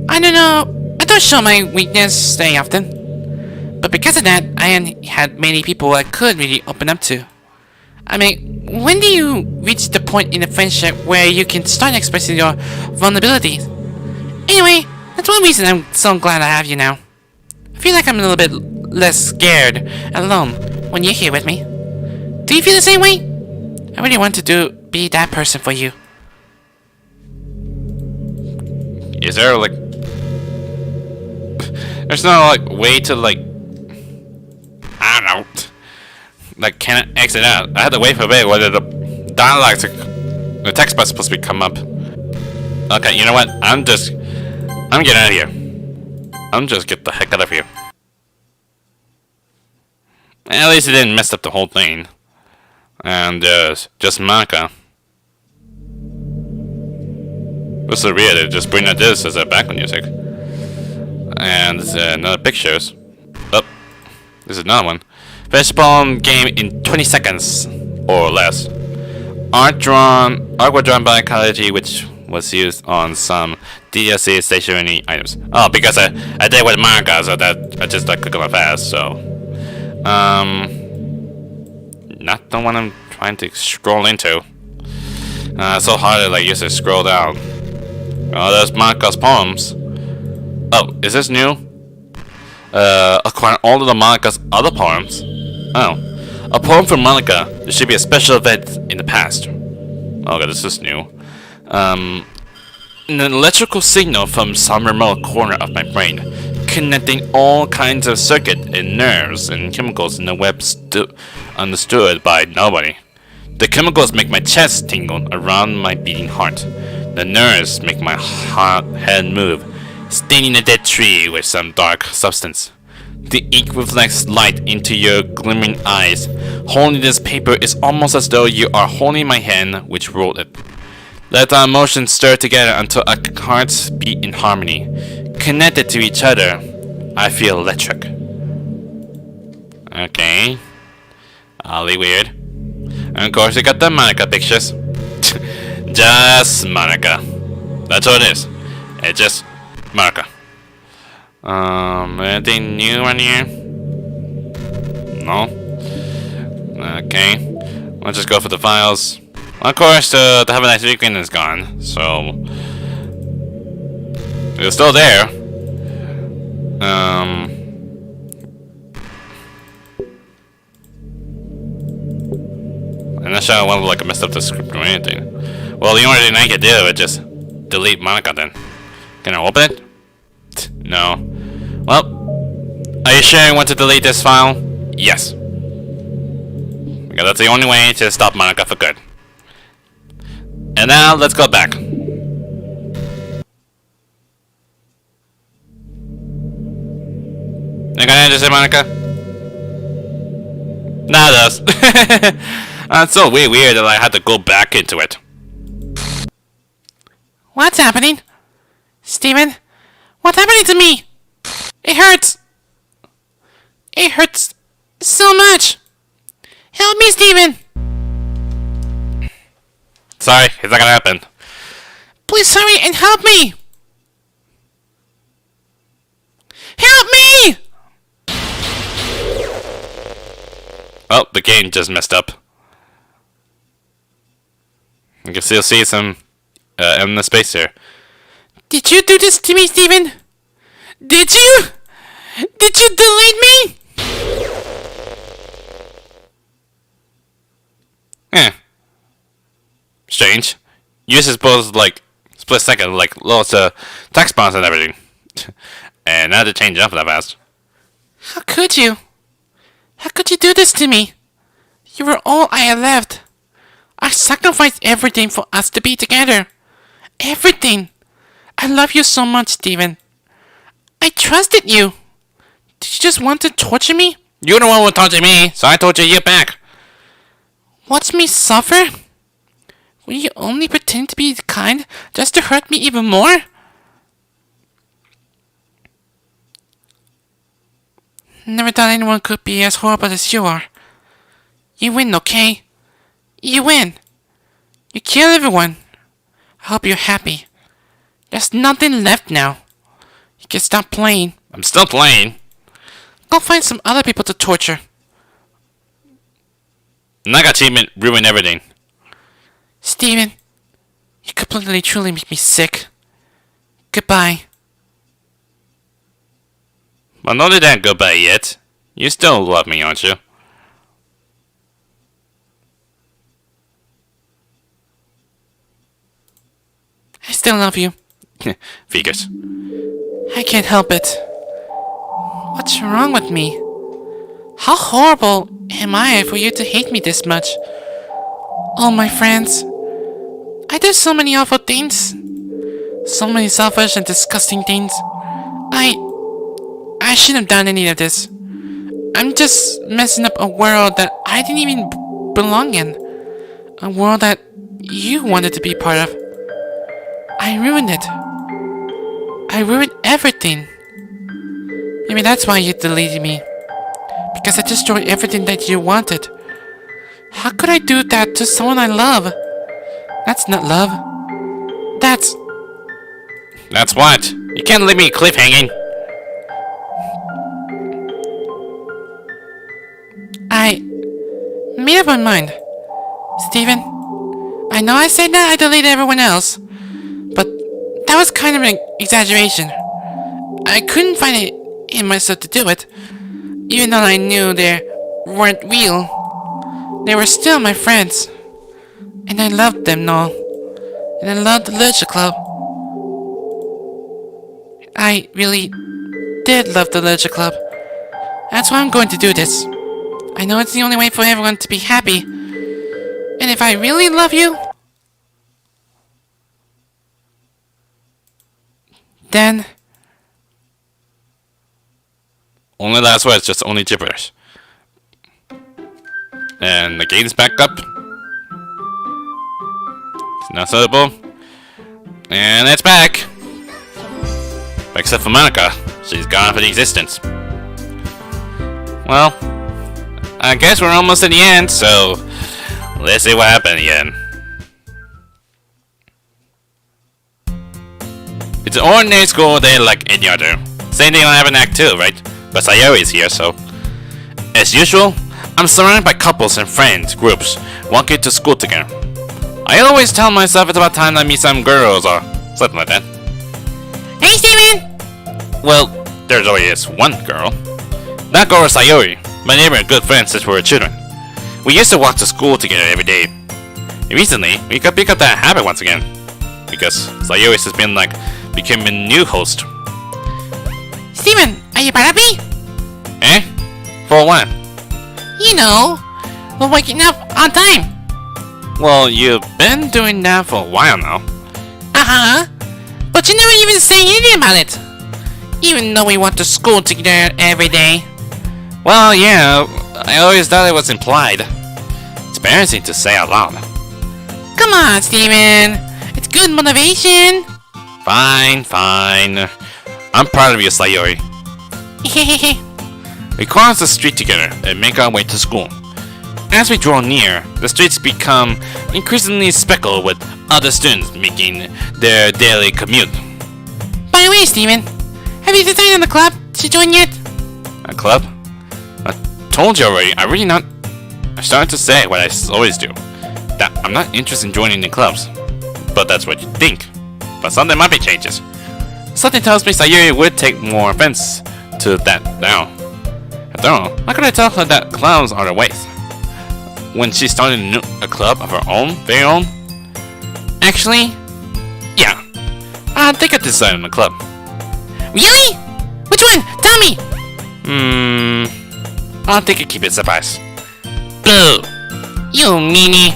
I don't show my weakness very often. But because of that, I had many people I could really open up to. I mean, when do you reach the point in a friendship where you can start expressing your vulnerabilities? Anyway, that's one reason I'm so glad I have you now. I feel like I'm a little bit less scared and alone when you're here with me. Do you feel the same way? I really want to be that person for you. Is there like... There's no like way to like... I don't know. Like, can I exit out? I had to wait for a bit whether the dialogue, the text box supposed to come up. Okay, you know what? I'm getting out of here. I'm just get the heck out of here. At least it didn't mess up the whole thing. And just Monika. What's so weird? They just bring out this as a background music. And another pictures. Oh, this is another one. Finish the game in 20 seconds or less. Art was drawn by Ecology, which was used on some DLC stationery items. Oh, because I did with Monika, so that I just like click on it fast. So, not the one I'm trying to scroll into. It's so hard to like use to scroll down. Oh, there's Monika's poems. Oh, is this new? Acquire all of the Monika's other poems. Oh, a poem from Monika. There should be a special event in the past. Okay, this is new. An electrical signal from some remote corner of my brain, connecting all kinds of circuits and nerves and chemicals in a web understood by nobody. The chemicals make my chest tingle around my beating heart. The nerves make my head move, staining a dead tree with some dark substance. The ink reflects light into your glimmering eyes. Holding this paper is almost as though you are holding my hand which wrote it. Let our emotions stir together until our hearts beat in harmony. Connected to each other, I feel electric. Okay. Oddly weird. And of course, you got the Monika pictures. Just Monika. That's all it is. It's just Monika. Anything new on here? No? Okay. Let's just go for the files. Of course, the Have a Nice Weekend is gone, so... It's still there. I'm not sure I want to like mess up the script or anything. Well, the only thing I can do is just delete Monika then. Can I open it? No. Well, are you sure you want to delete this file? Yes. Because that's the only way to stop Monika for good. And now, let's go back. You gonna answer, Monika? Nah, it does. It's so weird that I had to go back into it. What's happening? Steven? What's happening to me? It hurts. It hurts so much. Help me, Steven. Sorry, it's not gonna happen. Please hurry and help me. Help me! Oh, the game just messed up. You can still see some in the space here. Did you do this to me, Steven? Did you? Did you delete me? Strange. You're supposed like split second, like lots of text bombs and everything. And now to change up that fast. How could you? How could you do this to me? You were all I had left. I sacrificed everything for us to be together. Everything. I love you so much, Steven. I trusted you. Did you just want to torture me? You're the one who tortured me, so I torture you back. Watch me suffer? Will you only pretend to be kind just to hurt me even more? Never thought anyone could be as horrible as you are. You win, okay? You win. You killed everyone. I hope you're happy. There's nothing left now. You can stop playing. I'm still playing. Go find some other people to torture. Naga achievement ruined everything. Steven, you completely truly make me sick. Goodbye. Well, not that goodbye yet. You still love me, aren't you? I still love you. Figures. I can't help it. What's wrong with me? How horrible am I for you to hate me this much? Oh, my friends. I did so many awful things. So many selfish and disgusting things. I shouldn't have done any of this. I'm just messing up a world that I didn't even belong in. A world that you wanted to be part of. I ruined it. I ruined everything. Maybe that's why you deleted me. Because I destroyed everything that you wanted. How could I do that to someone I love? That's not love. That's what? You can't leave me cliffhanging. I made up my mind. Steven, I know I said that I deleted everyone else, but that was kind of an exaggeration. I couldn't find it in myself to do it, even though I knew they weren't real. They were still my friends, and I loved them, no. And I loved the Literature Club. I really did love the Literature Club. That's why I'm going to do this. I know it's the only way for everyone to be happy. And if I really love you, then... Only last words, just only gibberish. And the gate's back up. It's not suitable. And it's back. Except for Monika. She's gone for the existence. Well, I guess we're almost at the end, so let's see what happened again. It's an ordinary school day like any other. Same thing on Have an Act 2, right? But Sayori's here, so... As usual, I'm surrounded by couples and friends, groups, walking to school together. I always tell myself it's about time I meet some girls or something like that. Hey, Steven! Well, there's always one girl. That girl is Sayori, my neighbor and good friend since we were children. We used to walk to school together every day. Recently, we could pick up that habit once again. Because Sayori has been became a new host. Steven, are you proud of me? Eh? For what? You know, we're waking up on time. Well, you've been doing that for a while now. Uh-huh. But you never even say anything about it. Even though we went to school together every day. Well, yeah, I always thought it was implied. It's embarrassing to say out loud. Come on, Steven. It's good motivation. Fine. I'm proud of you, Sayori. Hehehe. We cross the street together and make our way to school. As we draw near, the streets become increasingly speckled with other students making their daily commute. By the way, Steven, have you decided on the club to join yet? A club? I told you already, I started to say what I always do. That I'm not interested in joining the clubs. But that's what you think. But something might be changes. Something tells me Sayuri would take more offense to that now. After all, how could I tell her that clubs are the ways? When she started a club of her own, very own? Actually, yeah. I think I decided on a club. Really? Which one? Tell me! I think I keep it surprise. Boo! You meanie.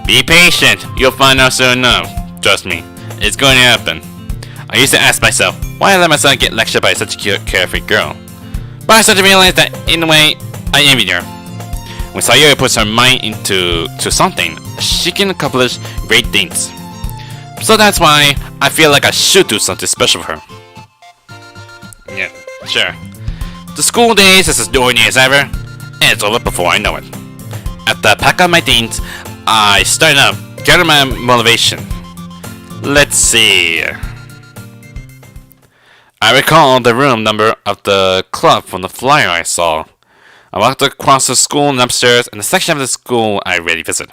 Be patient. You'll find out soon enough. Trust me, it's going to happen. I used to ask myself, why I let myself get lectured by such a cute, carefree girl? But I started to realize that, in a way, I envied her. When Sayori puts her mind into something, she can accomplish great things. So that's why I feel like I should do something special for her. Yeah, sure. The school days is as ordinary as ever, and it's over before I know it. After I pack up my things, I start up, gather my motivation. Let's see. I recall the room number of the club from the flyer I saw. I walked across the school and upstairs in the section of the school I rarely visit.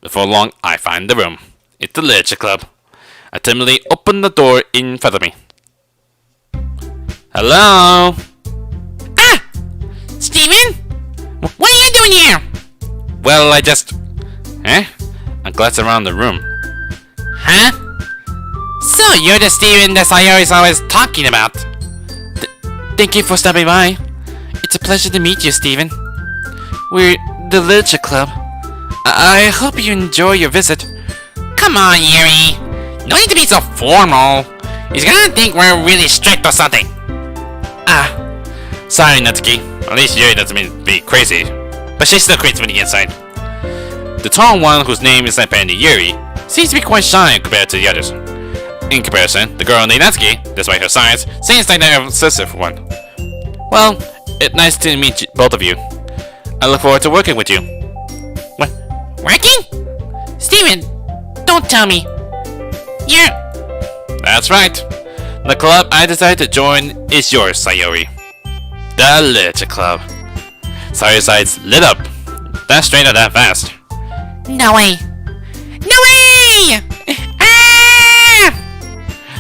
Before long, I find the room. It's the Literature Club. I timidly open the door in front of me. Hello? Ah! Steven? What are you doing here? Well, I just... Eh? I glance around the room. Huh? So you're the Steven that Sayori's always talking about. Thank you for stopping by. It's a pleasure to meet you, Steven. We're the Literature Club. I hope you enjoy your visit. Come on, Yuri. No need to be so formal. He's gonna think we're really strict or something. Ah, sorry, Natsuki. At least Yuri doesn't mean to be crazy, but she's still crazy from the inside. The tall one, whose name is apparently Yuri, seems to be quite shy compared to the others. In comparison, the girl named Natsuki, despite her size, seems like they're obsessive one. Well, it's nice to meet both of you. I look forward to working with you. What? Working? Steven, don't tell me. You're... That's right. The club I decided to join is yours, Sayori. The Literature Club. Sayori's eyes lit up. That straight or that fast. No way. No way! Ah!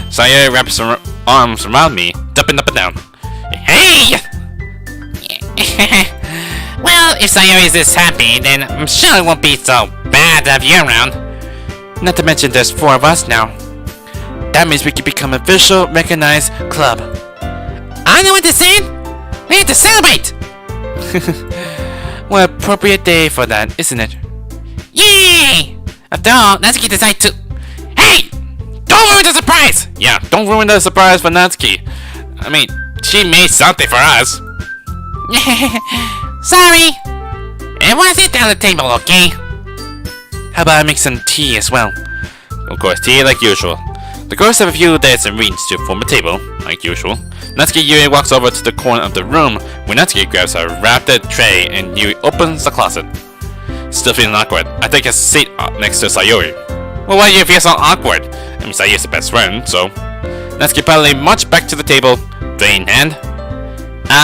Sayori wraps her arms around me, jumping up and down. Hey! Well, if Sayori is this happy, then I'm sure it won't be so bad to have you around. Not to mention there's 4 of us now. That means we can become an official, recognized club. I know what to say. We have to celebrate. What appropriate day for that, isn't it? Yay! After all, Natsuki decided to... Hey! Don't ruin the surprise! Yeah, don't ruin the surprise for Natsuki. I mean, she made something for us. Sorry. Everyone sit down at the table, okay? How about I make some tea as well? Of course, tea like usual. The girls have a few days and reeds to form a table, like usual. Natsuki Yuri walks over to the corner of the room when Natsuki grabs her wrapped tray and Yuri opens the closet. Still feeling awkward, I take a seat next to Sayori. Well, why do you feel so awkward? I mean, Sayori's the best friend, so... Natsuki proudly marched back to the table, tray in hand.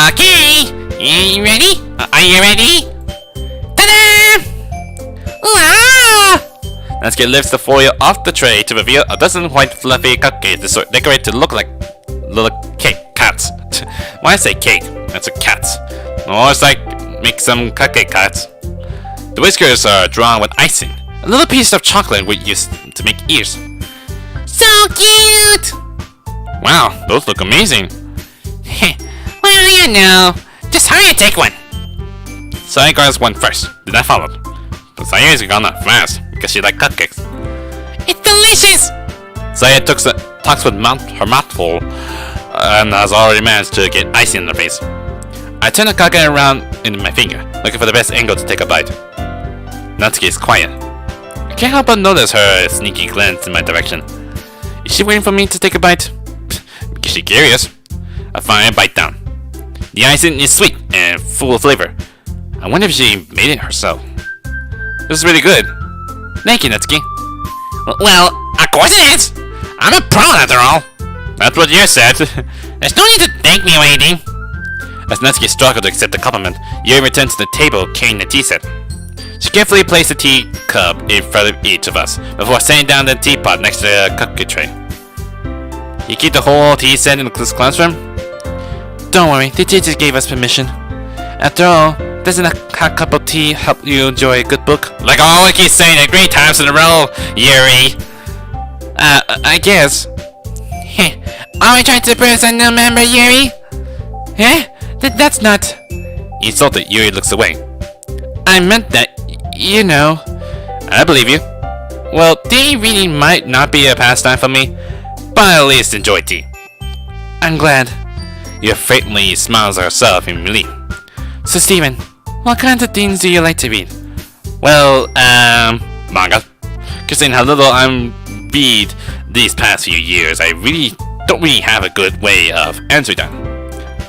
Okay, you ready? Are you ready? Ta-da! Ooh-ah! Natsuki lifts the foil off the tray to reveal a dozen white fluffy cupcakes decorated to look like little cats. Why I say cake? That's a cat. Or it's like make some cupcake cats. The whiskers are drawn with icing. A little piece of chocolate we used to make ears. So cute! Wow, those look amazing. Well, you know. Just hurry and take one. Sayori grabs one first, then I followed. But Sayori's gone that fast because she likes cupcakes. It's delicious! Sayori talks with her mouth full and has already managed to get icing in her face. I turn the cupcake around in my finger, looking for the best angle to take a bite. Natsuki is quiet. I can't help but notice her sneaky glance in my direction. Is she waiting for me to take a bite? Because she's curious. I finally bite down. The icing is sweet and full of flavor. I wonder if she made it herself. This is really good. Thank you, Natsuki. Well, of course it is. I'm a pro after all. That's what you said. There's no need to thank me or anything. As Natsuki struggled to accept the compliment, Yuri returned to the table carrying the tea set. She carefully placed the tea cup in front of each of us before setting down the teapot next to the cupcake tray. You keep the whole tea set in this classroom? Don't worry, the teachers gave us permission. After all, doesn't a hot cup of tea help you enjoy a good book? Like I always keep saying it 3 times in a row, Yuri. I guess. Are we trying to impress a new member, Yuri? That's not... Insulted, Yuri looks away. I meant that, you know. I believe you. Well, tea reading might not be a pastime for me, but I at least enjoy tea. I'm glad. Your faintly smiles herself in relief. So, Steven, what kinds of things do you like to read? Well, manga. Considering how little I'm read these past few years, I don't really have a good way of answering that.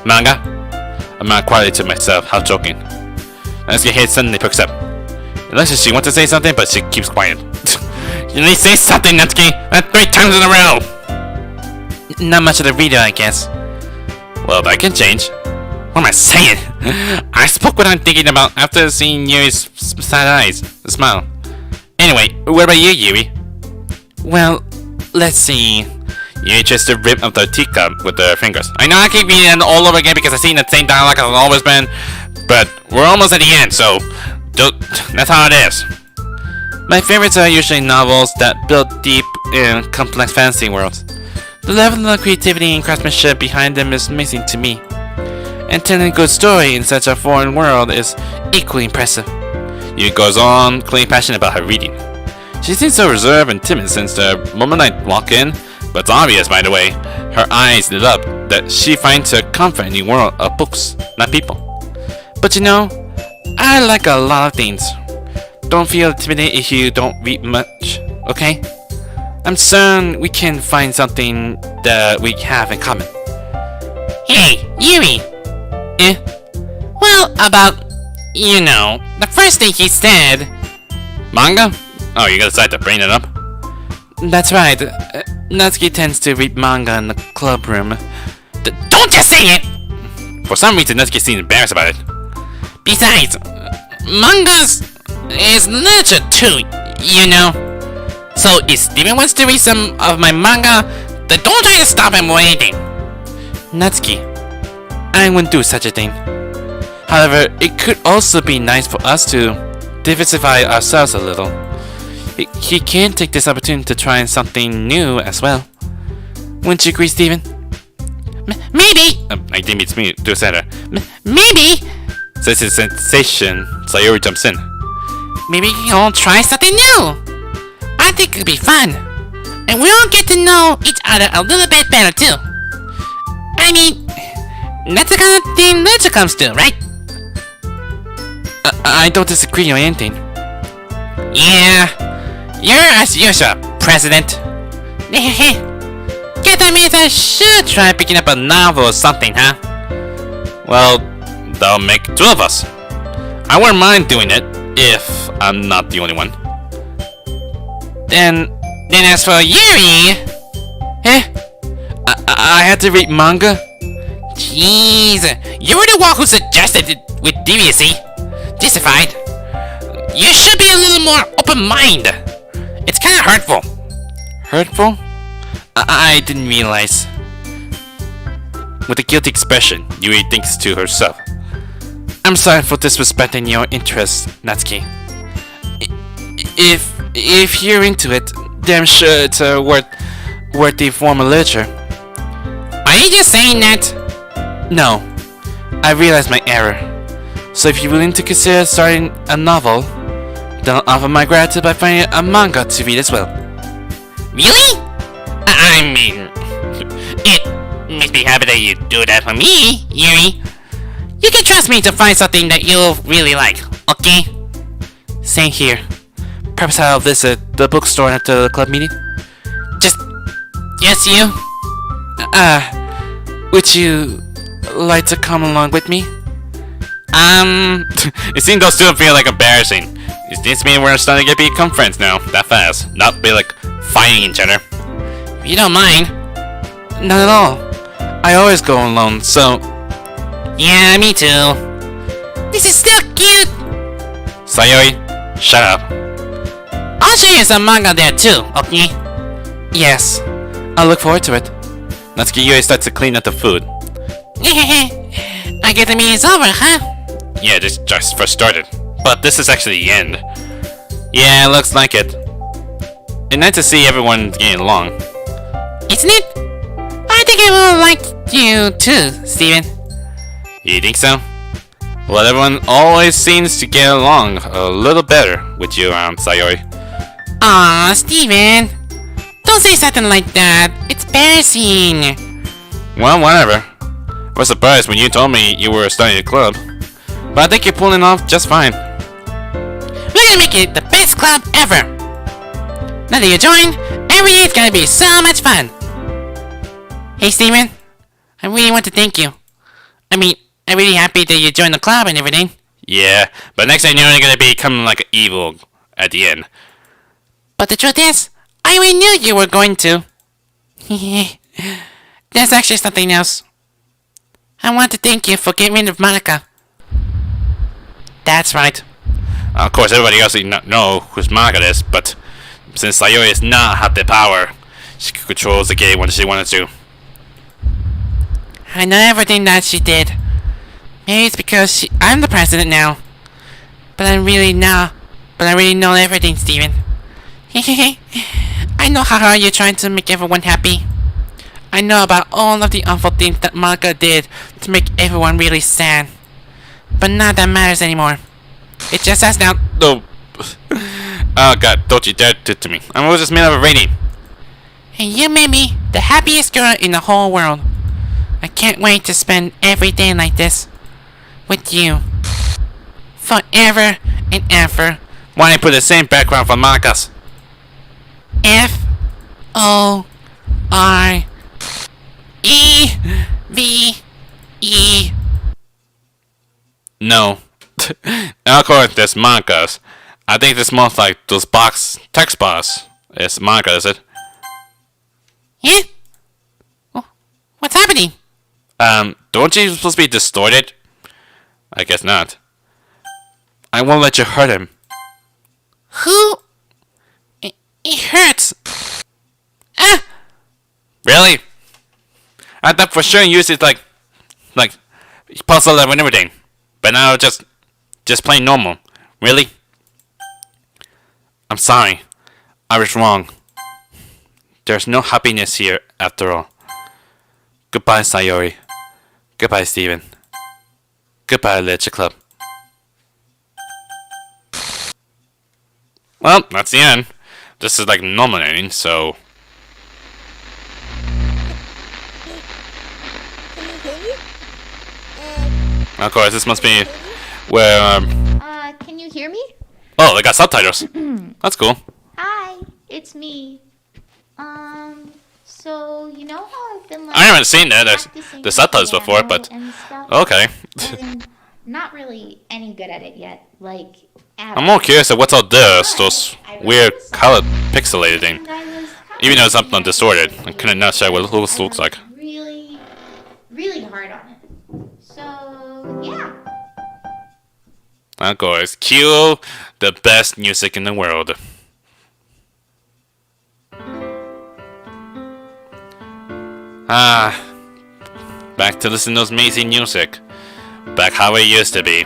Manga? I murmured quietly to myself, half joking. Natsuki's head suddenly perks up. It looks like she wants to say something, but she keeps quiet. You need to say something, Natsuki! Not 3 times in a row! Not much of a reader, I guess. Well, that can change. What am I saying? I spoke what I'm thinking about after seeing Yuri's sad eyes, the smile. Anyway, what about you, Yuri? Well, let's see. Yuri tries to rip up the teacup with her fingers. I know I keep reading it all over again because I've seen the same dialogue as it's always been, but we're almost at the end, so that's how it is. My favorites are usually novels that build deep and complex fantasy worlds. The level of creativity and craftsmanship behind them is amazing to me. And telling a good story in such a foreign world is equally impressive. Yuri goes on, clearly passionate about her reading. She seems so reserved and timid since the moment I walk in, but it's obvious, by the way, her eyes lit up, that she finds her comfort in the world of books, not people. But you know, I like a lot of things. Don't feel intimidated if you don't read much, okay? I'm certain we can find something that we have in common. Hey, Yuri. Eh? Well, about, you know, the first thing he said. Manga? Oh, you decided to bring it up? That's right. Natsuki tends to read manga in the club room. Don't just say it! For some reason, Natsuki seems embarrassed about it. Besides, mangas is literature too, you know. So if Steven wants to read some of my manga, then don't try to stop him or anything. Natsuki, I wouldn't do such a thing. However, it could also be nice for us to diversify ourselves a little. He can take this opportunity to try something new as well. Wouldn't you agree, Steven? Maybe. I didn't mean to me to say that. Maybe. Says his sensation, Sayori jumps in. Maybe he'll try something new. I think it'll be fun. And we'll get to know each other a little bit better too. I mean, that's the kind of thing literature comes to, right? I don't disagree on anything. Yeah, you're as usual, President. Guess that means I should try picking up a novel or something, huh? Well, that'll make two of us. I wouldn't mind doing it if I'm not the only one. Then as for Yuri, I had to read manga? jeez, you were the one who suggested it with deviancy. Justified. You should be a little more open-minded. It's kind of hurtful. Hurtful? I didn't realize. With a guilty expression, Yuri thinks to herself. I'm sorry for disrespecting your interests, Natsuki. If you're into it, then I'm sure it's worth the form of literature. Are you just saying that? No, I realized my error. So if you're willing to consider starting a novel, then I'll offer my gratitude by finding a manga to read as well. Really? I mean, it makes me happy that you do that for me, Yuri. You can trust me to find something that you'll really like, okay? Same here. Perhaps I'll visit the bookstore after the club meeting. Just you? Would you like to come along with me? It seems those two feel like embarrassing. It seems to me we're starting to become friends now, that fast. Not be like fighting each other. If you don't mind. Not at all. I always go alone, so... Yeah, me too. This is still cute. Sayori, shut up. I'll show you some manga there too, okay? Yes, I look forward to it. Natsuki Yuri starts to clean up the food. I get the meeting's over, huh? Yeah, this just first started. But this is actually the end. Yeah, it looks like it. It's nice to see everyone getting along. Isn't it? I think I will like you too, Steven. You think so? Well, everyone always seems to get along a little better with you around, Sayori. Aw, Steven. Don't say something like that. It's embarrassing. Well, whatever. I was surprised when you told me you were starting a club. But I think you're pulling off just fine. We're gonna make it the best club ever. Now that you join, every day is gonna be so much fun. Hey, Steven. I really want to thank you. I mean, I'm really happy that you joined the club and everything. Yeah, but next thing you're gonna become like evil at the end. But the truth is, I already knew you were going to. There's actually something else. I want to thank you for getting rid of Monika. That's right. Of course, everybody else know who's Monika is, but since Sayori does not have the power, she controls the game when she wanted to. I know everything that she did. Maybe it's because I'm the president now. But I really know everything, Steven. I know how hard you're trying to make everyone happy. I know about all of the awful things that Monika did to make everyone really sad. But none of that matters anymore. It just has now. No. Oh god, don't you dare do it to me. I'm always just made of a rating. And you made me the happiest girl in the whole world. I can't wait to spend every day like this with you. Forever and ever. Why don't you put the same background for Monika's? F-O-R-E-V-E. No. Of course, there's Monika's. I think this more like those text box. It's Monika, is it? Yeah? What's happening? Don't you supposed to be distorted? I guess not. I won't let you hurt him. Who? It hurts. Ah! Really? I thought for sure you used it like puzzle and everything. But now just plain normal. Really? I'm sorry. I was wrong. There's no happiness here after all. Goodbye, Sayori. Goodbye, Steven. Goodbye, Literature Club. Well, that's the end. This is like normal ending, so... Of course, this must be where, Can you hear me? Oh, they got subtitles. That's cool. Hi, it's me. So you know how I've been like I haven't seen that, practicing the subtitles piano before, but... and stuff, Okay. and not really any good at it yet, like at I'm all. more curious at what's all this, those weird colored pixelated thing. And I was kind Even though of it's something distorted, I couldn't not sure what this looks like. really, really hard on it. So yeah. Of course, cue the best music in the world. Back to listen to those amazing music. Back how it used to be.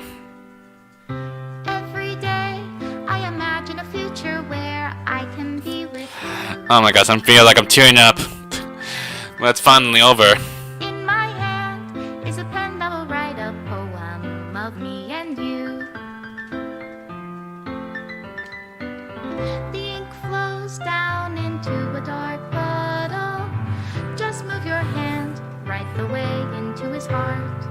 Every day I imagine a future where I can be with you. Oh my gosh, I'm feeling like I'm tearing up. Well, it's finally over. In my hand is a pen that will write a poem of me and you. The ink flows down into a dark puddle. Just move your hand right the way into his heart.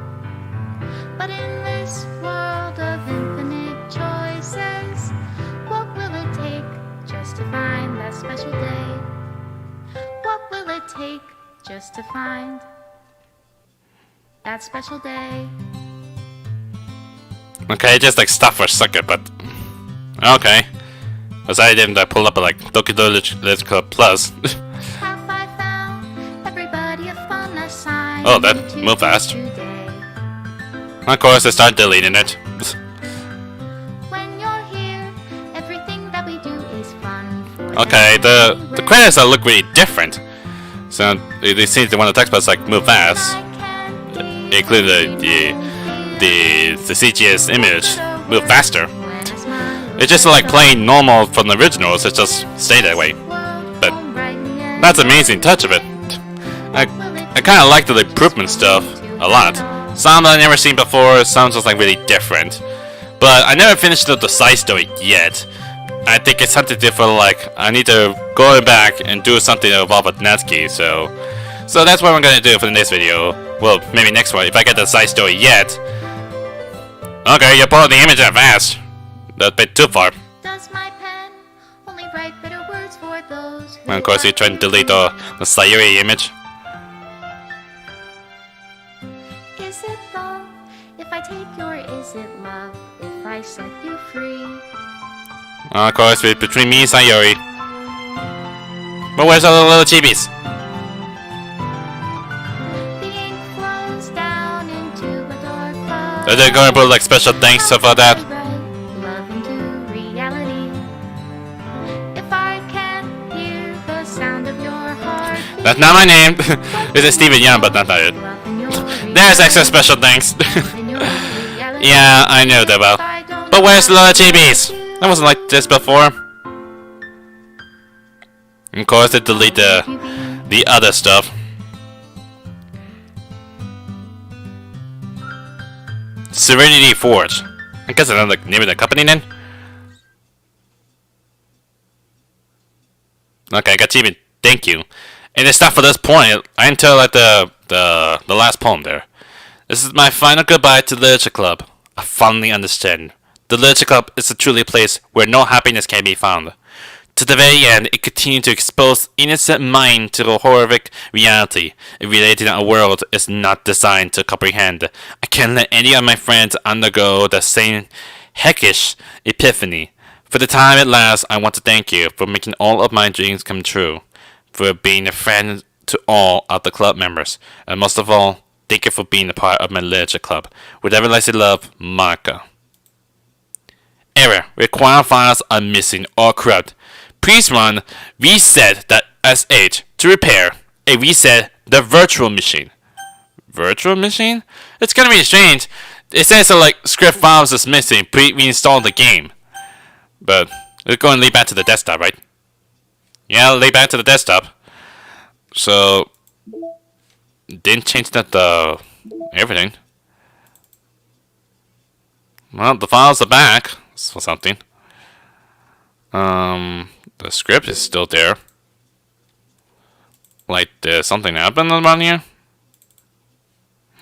But in this world of infinite choices, what will it take just to find that special day? What will it take just to find that special day? Okay, just like stop for a second, but... Okay. Because I didn't pull up like Doki Doki Club Plus. Have I found everybody a fun assignment? Oh, that moved fast. Today? Of course, I started deleting it. When you're here, everything that we do is fun for Okay, the credits look really different. So they seem to want the text box like move fast. Including the CGS image move faster. It's just like playing normal from the originals. It just stay that way. But that's an amazing touch of it. I kind of like the improvement stuff a lot. Some I've never seen before. Some just like really different. But I never finished the side story yet. I think it's something different. Like I need to go back and do something to evolve with Natsuki. So that's what I'm gonna do for the next video. Well, maybe next one if I get the side story yet. Okay, you pulled the image that fast. That's a bit too far. Does my pen only write bitter words for those who And of course, you try to delete the Sayuri image. Is it love if I take you, or is it love if I set you free? Of course, it's between me and Sayuri. But where's all the little chibis? The ink flows down into a dark Are they gonna put like special thanks about that? Love into reality. If I can hear the sound of your heart. That's not my name. This is Steven Young, but not that. There's extra special thanks. Yeah, I know that well. But where's the little chibis? That wasn't like this before. Of course, they delete the other stuff. Serenity Forge. I guess another name of the company then. Okay, I got achievement. Thank you. And it's not for this point until like the last poem there. This is my final goodbye to the Literature Club. I finally understand. The Literature Club is a truly place where no happiness can be found. To the very end, it continued to expose innocent mind to the horrific reality relating that a world is not designed to comprehend. I can't let any of my friends undergo the same heckish epiphany. For the time it lasts, I want to thank you for making all of my dreams come true, for being a friend to all of the club members, and most of all, thank you for being a part of my literature club. With everlasting love, Monika. Error. Required files are missing or corrupt. Please run reset.sh to repair a reset the virtual machine. Virtual machine? It's gonna be strange. It says that like script files is missing. Please reinstall the game. But let's go and lay back to the desktop, right? Yeah, lay back to the desktop. So didn't change the everything. Well, the files are back for something. The script is still there. Like, there's something happened around here?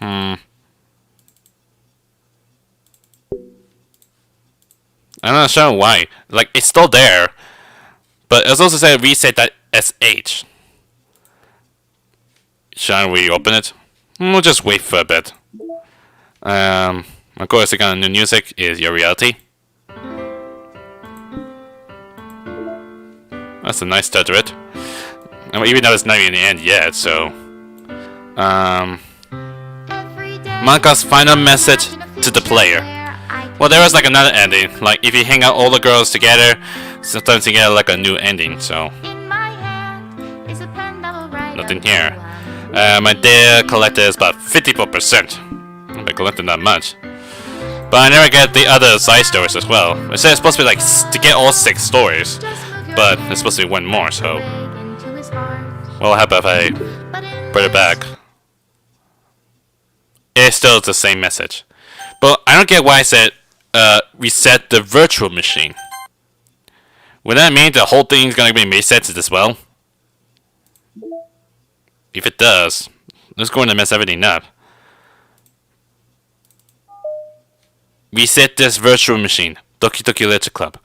I'm not sure why. Like, it's still there. But it's also said reset.sh. Shall we open it? We'll just wait for a bit. Of course, the new music is Your Reality. That's a nice start to it. And even though it's not even the end yet, so... Monika's final message to the player. Well, there was like another ending. Like, if you hang out all the girls together, sometimes you get like a new ending, so... Nothing here. My data collected is about 54%. I've been collecting that much. But I never get the other side stories as well. It said it's supposed to be like to get all 6 stories, but it's supposed to be 1 more, so... What'll happen if I put it back? It's still the same message. But I don't get why I said reset the virtual machine. Would that mean the whole thing's gonna be reset as well? If it does, it's going to mess everything up. Reset this virtual machine, Doki Doki Literature Club.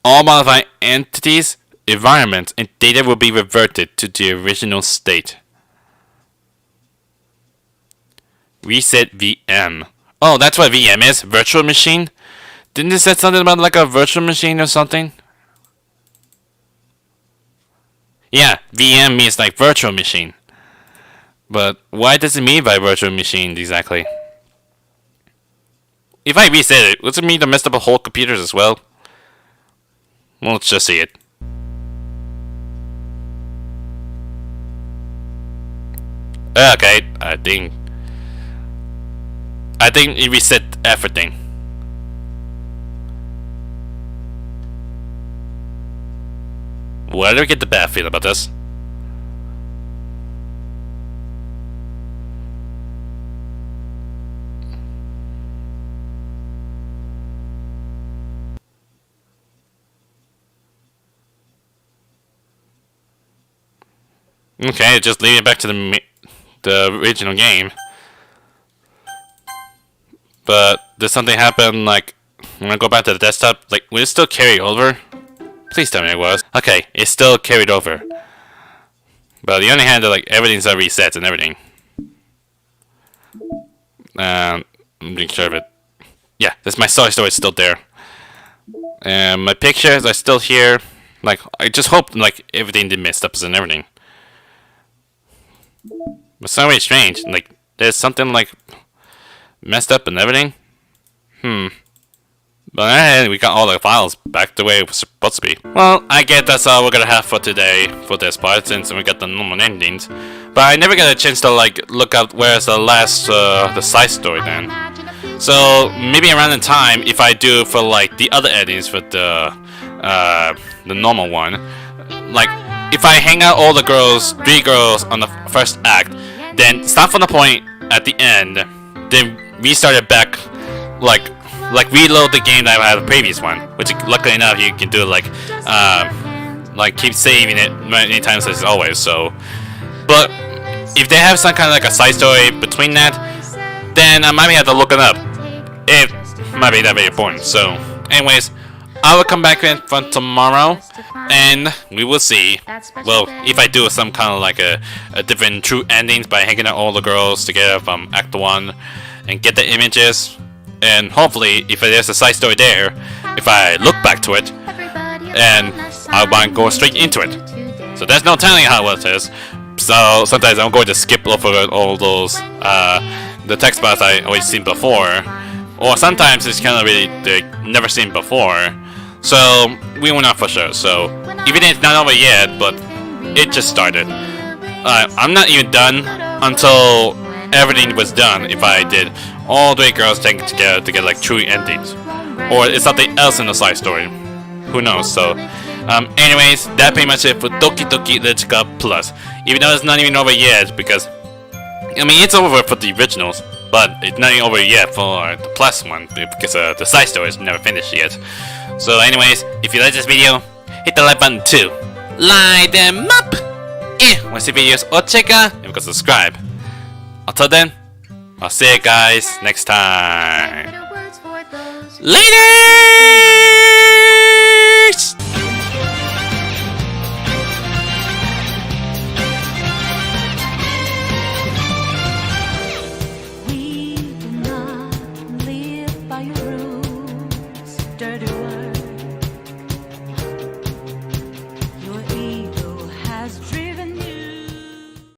All modified entities, environments, and data will be reverted to the original state. Reset VM. Oh, that's what VM is? Virtual machine? Didn't it say something about like a virtual machine or something? Yeah, VM means like virtual machine. But why does it mean by virtual machine exactly? If I reset it, does it mean to mess up a whole computers as well? Well, let's just see it. Okay, I think it reset everything. Why do I get the bad feel about this? Okay, just leave it back to the original game. But did something happen, like, when I go back to the desktop, like, will it still carry over? Please tell me it was. Okay, it still carried over. But the only hand, like, everything's reset and everything. I'm being sure of it. Yeah, my story is still there. And my pictures are still here. Like, I just hope, like, everything didn't mess up and everything. But so very strange. Like, there's something, like, messed up and everything. But we got all the files back the way it was supposed to be. Well, I guess that's all we're gonna have for today for this part, since we got the normal endings. But I never got a chance to like look up where's the last the side story then. So maybe around the time, if I do for like the other endings for the normal one, like if I hang out all the girls, 3 girls on the first act, then start from the point at the end, then restart it back, like reload the game that I had the previous one, which luckily enough you can do like like keep saving it many times as always. So, but if they have some kind of like a side story between that, then I might have to look it up. It might be that very important. So, anyways, I will come back in from tomorrow, and we will see. Well, if I do some kind of like a different true endings by hanging out all the girls together from Act 1 and get the images, and hopefully if there's a side story there, if I look back to it, and I want to go straight into it. So there's no telling how it is. So sometimes I'm going to skip over all those the text box I always seen before, or sometimes it's kind of really never seen before. So we will not for sure. So even if it's not over yet, but it just started. I'm not even done until everything was done. If I did all the girls taken together to get like true endings, or it's something else in the side story. Who knows? So, anyways, that pretty much it for Doki Doki Literature Club Plus. Even though it's not even over yet, because I mean it's over for the originals, but it's not even over yet for the Plus one because the side story is never finished yet. So, anyways, if you like this video, hit the like button too. Light them up. Want to see videos or check out? And go subscribe. Until then, I'll see you guys next time. Later.